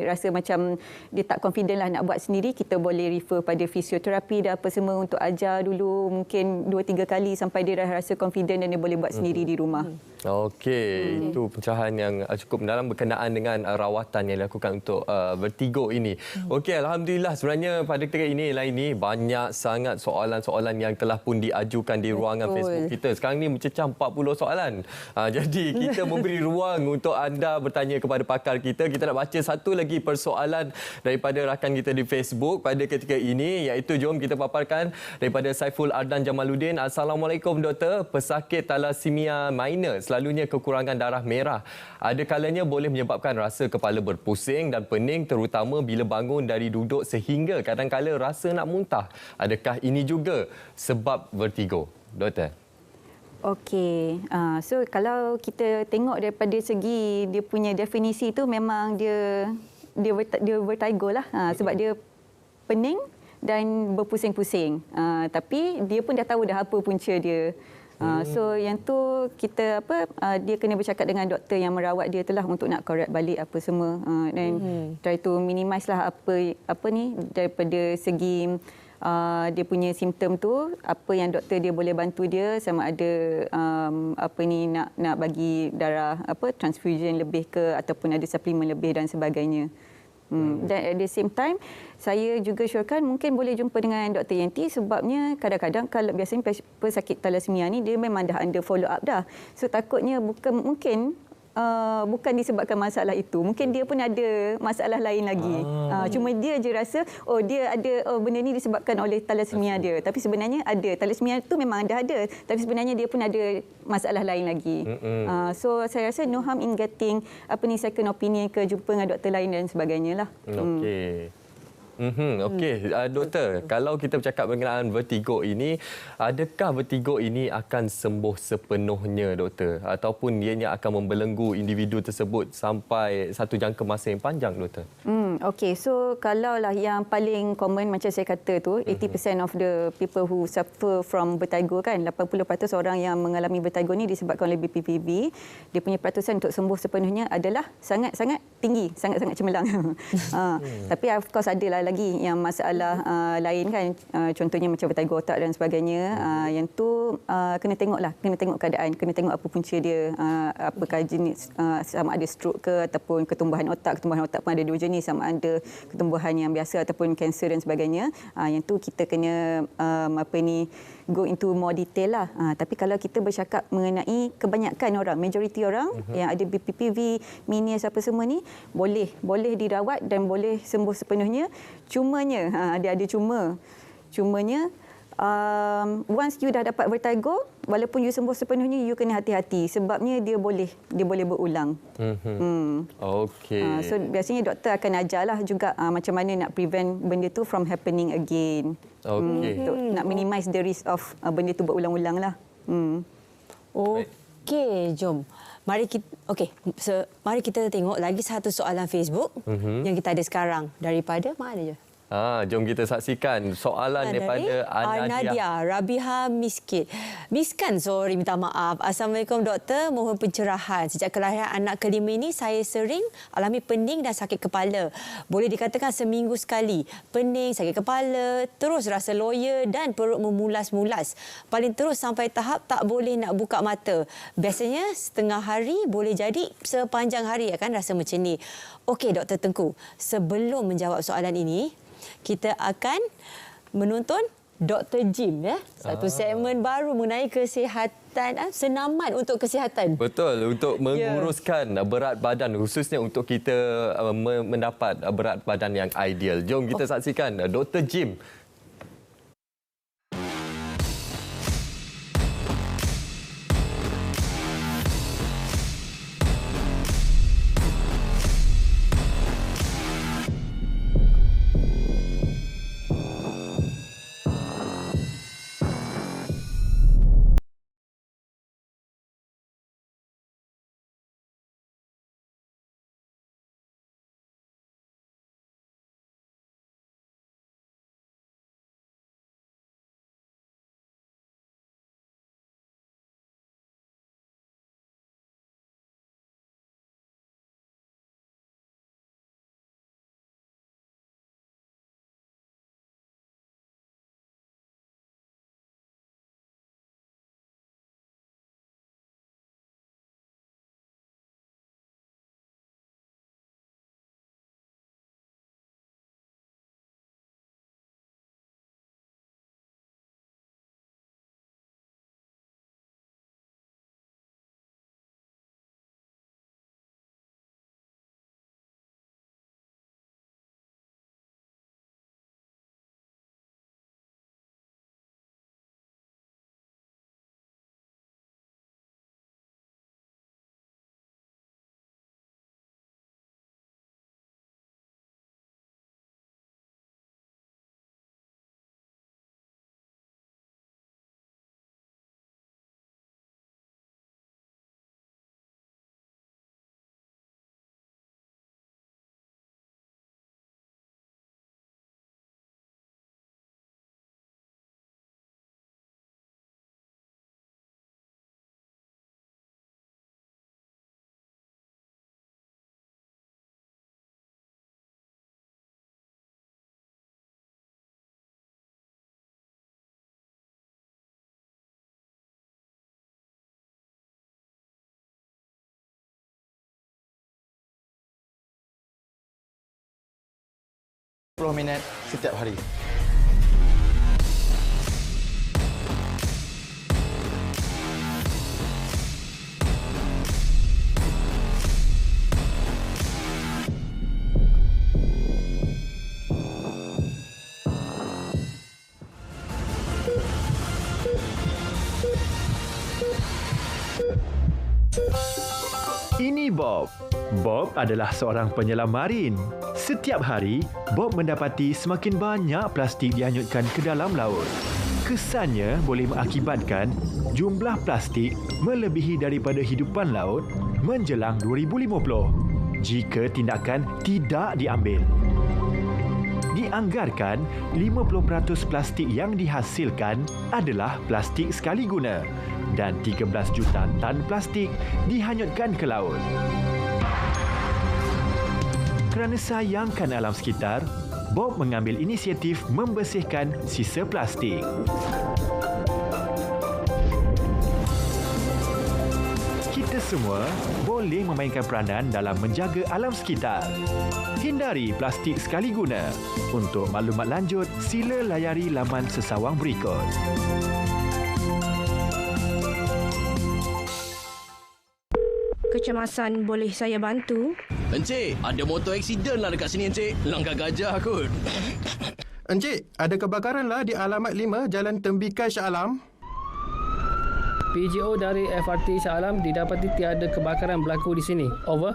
rasa macam dia tak confident lah nak buat sendiri, kita boleh refer pada fisioterapi dan apa semua untuk ajar dulu mungkin 2-3 kali sampai dia dah rasa confident dan dia boleh buat sendiri di rumah. Okey, itu pencerahan yang cukup mendalam berkenaan dengan rawatan yang dilakukan untuk vertigo ini. Okey, alhamdulillah sebenarnya pada ketika ini banyak sangat soalan-soalan yang telah pun diajukan di ruangan Facebook kita. Sekarang ni mencecah 40 soalan. Jadi kita memberi ruang untuk anda bertanya kepada pakar kita. Kita nak baca satu lagi persoalan daripada rakan kita di Facebook pada ketika ini, iaitu jom kita paparkan daripada Saiful Ardan Jamaluddin. Assalamualaikum doktor. Pesakit thalassemia minor selalunya kekurangan darah merah. Ada kalanya boleh menyebabkan rasa kepala berpusing dan pening, terutama bila bangun dari duduk sehingga kadang-kala rasa nak muntah. Adakah ini juga sebab vertigo, doktor? Okey, so kalau kita tengok daripada segi dia punya definisi tu, memang dia vertigo lah, sebab dia pening dan berpusing-pusing. Tapi dia pun dah tahu dah apa punca dia. So yang tu kita dia kena bercakap dengan doktor yang merawat dia itulah untuk nak correct balik apa semua, dan try to minimize lah apa ni daripada segi dia punya simptom tu, apa yang doktor dia boleh bantu dia, sama ada nak bagi darah transfusion lebih ke ataupun ada suplemen lebih dan sebagainya. Dan at the same time saya juga syorkan mungkin boleh jumpa dengan Dr. ENT, sebabnya kadang-kadang kalau biasanya pesakit thalassemia ni dia memang dah under follow up dah. So takutnya bukan disebabkan masalah itu. Mungkin dia pun ada masalah lain lagi. Cuma dia je rasa dia ada benda ni disebabkan oleh thalassemia dia. Tapi sebenarnya ada. Thalassemia tu memang dah ada. Tapi sebenarnya dia pun ada masalah lain lagi. So saya rasa no harm in getting second opinion ke jumpa dengan doktor lain dan sebagainya lah. Okey. Okey, doktor, kalau kita bercakap mengenai vertigo ini, adakah vertigo ini akan sembuh sepenuhnya, doktor? Ataupun ianya akan membelenggu individu tersebut sampai satu jangka masa yang panjang, doktor? Okey, so kalaulah yang paling common macam saya kata tu, 80% of the people who suffer from vertigo kan, 80% orang yang mengalami vertigo ni disebabkan oleh BPPV, dia punya peratusan untuk sembuh sepenuhnya adalah sangat-sangat tinggi, sangat-sangat cemerlang. Tapi of course adalah lagi yang masalah lain kan, contohnya macam vertigo otak dan sebagainya. Yang tu kena tengok keadaan, kena tengok apa punca dia, apakah jenis, sama ada stroke ke ataupun ketumbuhan otak pun ada dua jenis, sama ada ketumbuhan yang biasa ataupun kanser dan sebagainya. Yang tu kita kena go into more detail lah. Tapi kalau kita bercakap mengenai kebanyakan orang, majoriti orang yang ada BPPV, Meniere's apa semua ni, boleh dirawat dan boleh sembuh sepenuhnya. Cumanya, dia ada cumanya, once you dah dapat vertigo, walaupun you sembuh sepenuhnya, you kena hati-hati sebabnya dia boleh berulang. Okey. So biasanya doktor akan ajarlah juga macam mana nak prevent benda tu from happening again. Untuk nak minimize the risk of benda tu berulang-ulang lah. Okey, jom. Mari kita tengok lagi satu soalan Facebook yang kita ada sekarang daripada mana je? Jom kita saksikan soalan daripada Nadia Rabiha Miskan, minta maaf. Assalamualaikum doktor, mohon pencerahan. Sejak kelahiran anak kelima ini saya sering alami pening dan sakit kepala. Boleh dikatakan seminggu sekali. Pening, sakit kepala, terus rasa loya dan perut memulas-mulas. Paling terus sampai tahap tak boleh nak buka mata. Biasanya setengah hari, boleh jadi sepanjang hari akan rasa macam ni. Okey Dr. Tengku, sebelum menjawab soalan ini, kita akan menonton Dr. Jim, satu segmen baru mengenai kesihatan, senaman untuk kesihatan. Betul, untuk menguruskan berat badan, khususnya untuk kita mendapat berat badan yang ideal. Jom kita saksikan Dr. Jim. minit setiap hari. Ini Bob. Bob adalah seorang penyelam marin. Setiap hari, Bob mendapati semakin banyak plastik dihanyutkan ke dalam laut. Kesannya boleh mengakibatkan jumlah plastik melebihi daripada hidupan laut menjelang 2050 jika tindakan tidak diambil. Dianggarkan 50% plastik yang dihasilkan adalah plastik sekali guna dan 13 juta tan plastik dihanyutkan ke laut. Kerana sayangkan alam sekitar, Bob mengambil inisiatif membersihkan sisa plastik. Kita semua boleh memainkan peranan dalam menjaga alam sekitar. Hindari plastik sekali guna. Untuk maklumat lanjut, sila layari laman sesawang berikut. Kecemasan, boleh saya bantu? Encik, ada motor aksiden lah dekat sini, Encik. Langkah gajah kot. Encik, ada kebakaran lah di alamat 5 Jalan Tembikai Shah Alam. PGO dari FRT Shah Alam didapati tiada kebakaran berlaku di sini. Over.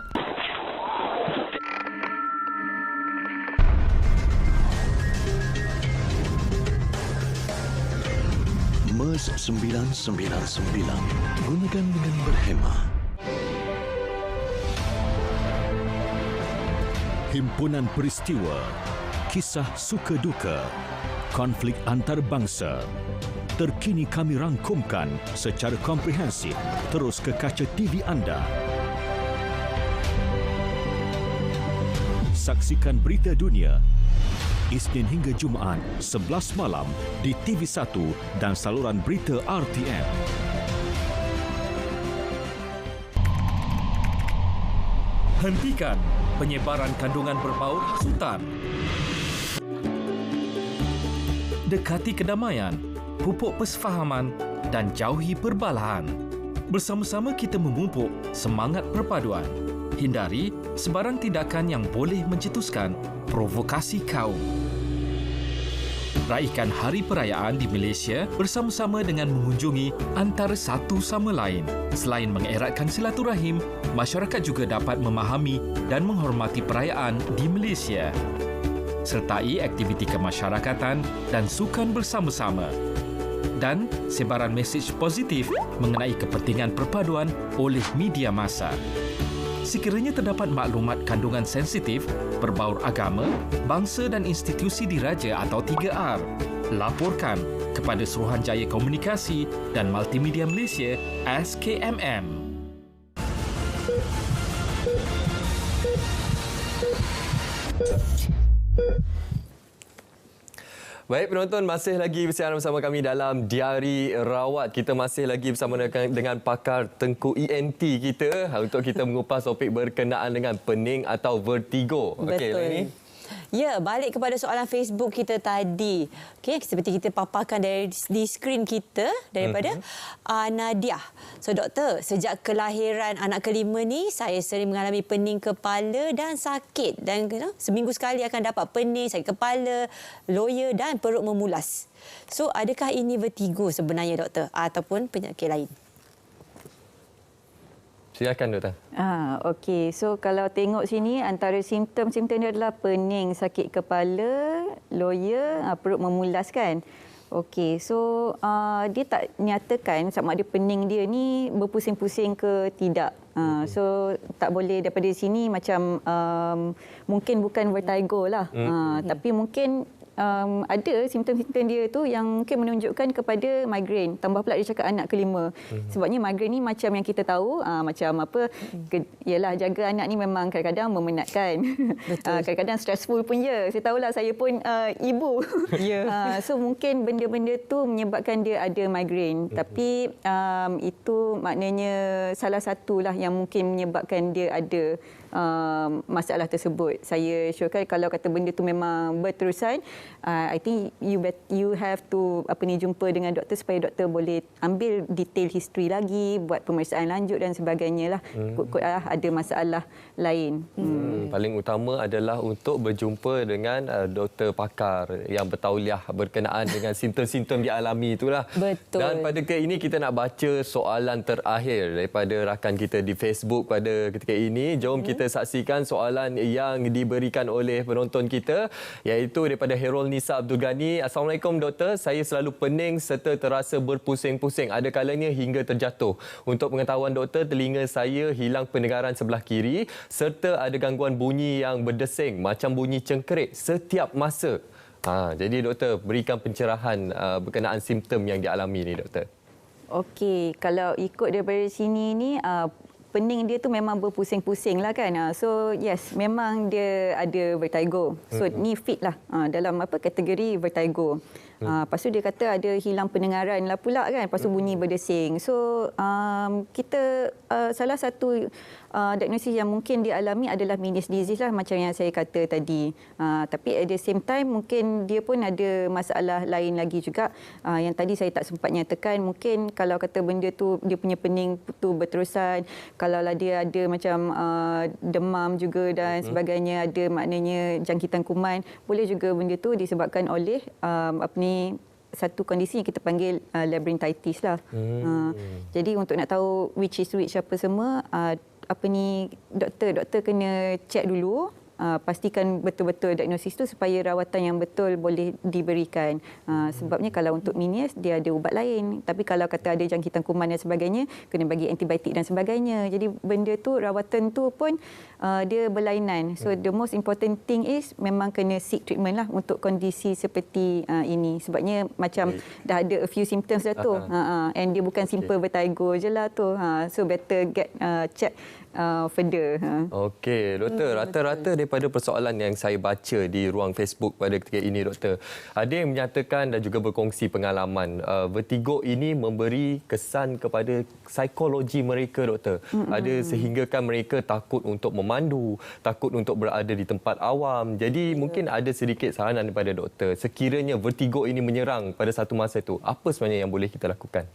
MERS 999. Gunakan dengan berhemah. Himpunan Peristiwa kisah suka duka, konflik antarabangsa. Terkini kami rangkumkan secara komprehensif terus ke kaca TV anda. Saksikan Berita Dunia Isnin hingga Jumaat 11 malam di TV1 dan saluran berita RTM. Hentikan penyebaran kandungan berbau hasutan. Dekati kedamaian, pupuk persefahaman dan jauhi perbalahan. Bersama-sama kita memupuk semangat perpaduan. Hindari sebarang tindakan yang boleh mencetuskan provokasi kaum. Raikan hari perayaan di Malaysia bersama-sama dengan mengunjungi antara satu sama lain. Selain mengeratkan silaturahim, masyarakat juga dapat memahami dan menghormati perayaan di Malaysia. Sertai aktiviti kemasyarakatan dan sukan bersama-sama. Dan sebaran mesej positif mengenai kepentingan perpaduan oleh media massa. Sekiranya terdapat maklumat kandungan sensitif, berbaur agama, bangsa dan institusi diraja atau 3R, laporkan kepada Suruhanjaya Komunikasi dan Multimedia Malaysia SKMM. Baik penonton, masih lagi bersama kami dalam Diari Rawat. Kita masih lagi bersama dengan pakar Tengku ENT kita untuk kita mengupas topik berkenaan dengan pening atau vertigo. Betul. Okay, ya, balik kepada soalan Facebook kita tadi. Okey, seperti kita paparkan di skrin kita daripada Nadia. So doktor, sejak kelahiran anak kelima ni saya sering mengalami pening kepala dan sakit, dan seminggu sekali akan dapat pening, sakit kepala, loya dan perut memulas. So adakah ini vertigo sebenarnya doktor ataupun penyakit lain? Silakan doktor. Okey. So kalau tengok sini antara simptom-simptom dia adalah pening, sakit kepala, loya, perut memulas kan. Okey. So dia tak nyatakan sama ada pening dia ni berpusing-pusing ke tidak. So tak boleh daripada sini macam mungkin bukan vertigo lah. Tapi mungkin ada simptom-simptom dia tu yang mungkin menunjukkan kepada migraine. Tambah pula dia cakap anak kelima. Sebabnya migraine ni macam yang kita tahu, macam apa, ialah jaga anak ni memang kadang-kadang memenatkan. Kadang-kadang stressful pun ya. Saya tahulah, saya pun ibu. So mungkin benda-benda tu menyebabkan dia ada migraine. Tapi itu maknanya salah satulah yang mungkin menyebabkan dia ada masalah tersebut. Saya syorkan kalau kata benda tu memang berterusan, I think you have to jumpa dengan doktor supaya doktor boleh ambil detail history lagi, buat pemeriksaan lanjut dan sebagainya lah. Kot-kot ada masalah lain. Paling utama adalah untuk berjumpa dengan doktor pakar yang bertauliah berkenaan dengan simptom-simptom dialami itulah. Betul. Dan pada ketika ini kita nak baca soalan terakhir daripada rakan kita di Facebook pada ketika ini. Jom kita saksikan soalan yang diberikan oleh penonton kita, iaitu daripada Herol Nisa Abdul Ghani. Assalamualaikum doktor, saya selalu pening serta terasa berpusing-pusing, ada kalanya hingga terjatuh. Untuk pengetahuan doktor, telinga saya hilang pendengaran sebelah kiri serta ada gangguan bunyi yang berdesing macam bunyi cengkerik setiap masa. Jadi doktor, berikan pencerahan berkenaan simptom yang dialami ni doktor. Okey, kalau ikut daripada sini ni pening dia tu memang berpusing-pusing lah kan. So yes, memang dia ada vertigo. So ni fit lah dalam kategori vertigo. Lepas tu dia kata ada hilang pendengaran lah pula kan. Lepas tu bunyi berdesing. So kita salah satu diagnosis yang mungkin dialami adalah Meniere's disease lah, macam yang saya kata tadi. Tapi at the same time mungkin dia pun ada masalah lain lagi juga. Yang tadi saya tak sempat nyatakan, mungkin kalau kata benda tu dia punya pening tu berterusan, kalaulah dia ada macam demam juga dan sebagainya, ada maknanya jangkitan kuman, boleh juga benda tu disebabkan oleh satu kondisi yang kita panggil labyrinthitis lah. Jadi untuk nak tahu which is which apa semua, doktor kena check dulu pastikan betul-betul diagnosis tu supaya rawatan yang betul boleh diberikan. Sebabnya kalau untuk minies dia ada ubat lain, tapi kalau kata ada jangkitan kuman dan sebagainya kena bagi antibiotik dan sebagainya. Jadi benda tu rawatan tu pun dia berlainan. So the most important thing is memang kena seek treatment lah untuk kondisi seperti ini. Sebabnya macam dah ada a few symptoms dah tu. And dia bukan simple vertigo je lah tu. So better get check further. Okey, doktor, rata-rata daripada persoalan yang saya baca di ruang Facebook pada ketika ini, doktor, ada yang menyatakan dan juga berkongsi pengalaman vertigo ini memberi kesan kepada psikologi mereka, doktor. Ada sehinggakan mereka takut untuk memandu, takut untuk berada di tempat awam. Jadi mungkin ada sedikit saranan daripada doktor. Sekiranya vertigo ini menyerang pada satu masa itu, apa sebenarnya yang boleh kita lakukan?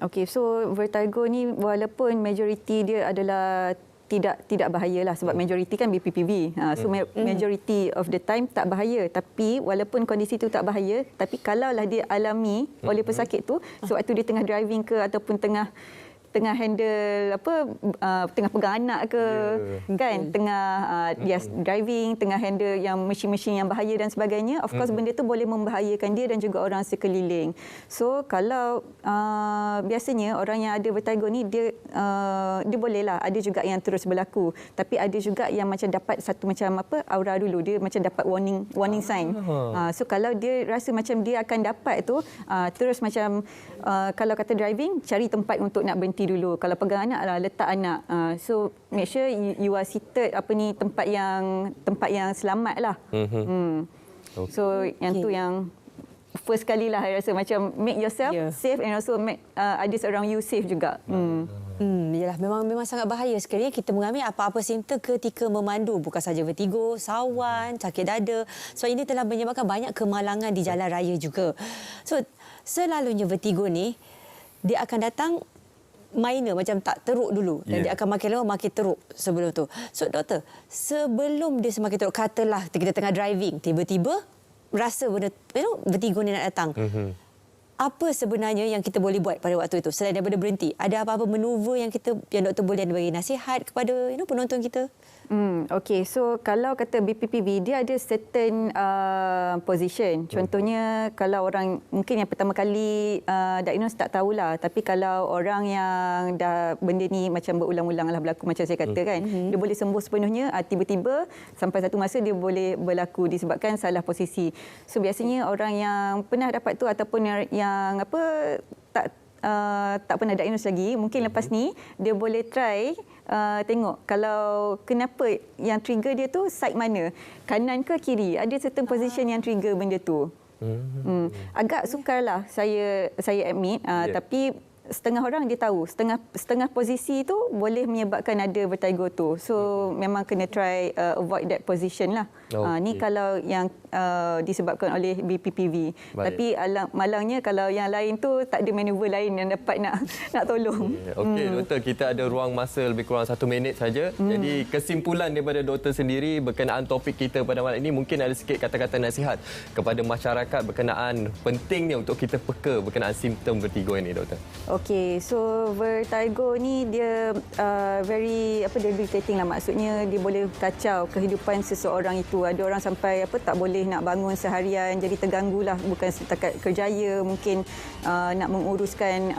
Okey, so vertigo ni walaupun majoriti dia adalah tidak bahayalah sebab majoriti kan BPPV. So majority of the time tak bahaya, tapi walaupun kondisi itu tak bahaya, tapi kalaulah dia alami oleh pesakit tu sewaktu dia tengah driving ke ataupun tengah handle tengah pegang anak ke, kan, tengah driving, tengah handle yang mesin-mesin yang bahaya dan sebagainya, of course benda tu boleh membahayakan dia dan juga orang sekeliling. So kalau biasanya orang yang ada vertigo ni dia bolehlah ada juga yang terus berlaku, tapi ada juga yang macam dapat satu macam aura dulu, dia macam dapat warning sign. So kalau dia rasa macam dia akan dapat tu, terus macam kalau kata driving, cari tempat untuk nak berhenti dulu. Kalau pegang anak lah, letak anak. So make sure you are seated tempat yang selamat lah. So yang tu yang first kali lah saya rasa macam make yourself safe and also make others around you safe juga. Yalah, memang sangat bahaya sekali kita mengambil apa-apa simptom ketika memandu, bukan saja vertigo, sawan, sakit dada. So ini telah menyebabkan banyak kemalangan di jalan raya juga. So selalunya vertigo ni dia akan datang minor, macam tak teruk dulu, dan dia akan makin lama makin teruk sebelum tu. So doktor, sebelum dia semakin teruk, katalah kita tengah driving, tiba-tiba rasa benda vertigo ni nak datang. Apa sebenarnya yang kita boleh buat pada waktu itu selain daripada berhenti? Ada apa-apa manuver yang doktor boleh bagi nasihat kepada penonton kita? Okey, so kalau kata BPPV dia ada certain position. Contohnya kalau orang mungkin yang pertama kali diagnose tak tahulah, tapi kalau orang yang dah benda ni macam berulang-ulang lah berlaku macam saya kata kan, dia boleh sembuh sepenuhnya, tiba-tiba sampai satu masa dia boleh berlaku disebabkan salah posisi. So biasanya orang yang pernah dapat tu ataupun yang tak pernah diagnose lagi, mungkin lepas ni dia boleh try tengok kalau kenapa yang trigger dia tu side mana, kanan ke kiri, ada certain position yang trigger benda tu. Agak sukarlah saya admit, tapi setengah orang dia tahu, setengah posisi tu boleh menyebabkan ada vertigo tu. So memang kena try avoid that position lah. Ni kalau yang disebabkan oleh BPPV. Tapi malangnya kalau yang lain tu tak ada manuver lain yang dapat nak tolong. Okey, doktor, kita ada ruang masa lebih kurang 1 minit saja. Jadi kesimpulan daripada doktor sendiri berkenaan topik kita pada malam ini, mungkin ada sikit kata-kata nasihat kepada masyarakat berkenaan pentingnya untuk kita peka berkenaan simptom vertigo ini, doktor. Okey, so vertigo ni dia very debilitating lah, maksudnya dia boleh kacau kehidupan seseorang itu. Ada orang sampai tak boleh nak bangun seharian, jadi terganggulah, bukan setakat kerjaya, mungkin nak menguruskan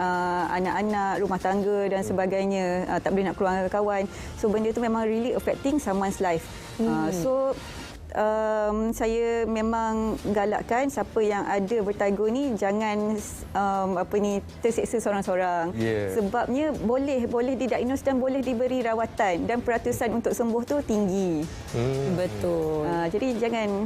anak-anak, rumah tangga dan sebagainya, tak boleh nak keluar dengan kawan. So benda tu memang really affecting someone's life. So saya memang galakkan siapa yang ada vertigo ni jangan terseksa seorang-seorang. Sebabnya boleh didiagnose dan boleh diberi rawatan dan peratusan untuk sembuh tu tinggi. Betul. Jadi jangan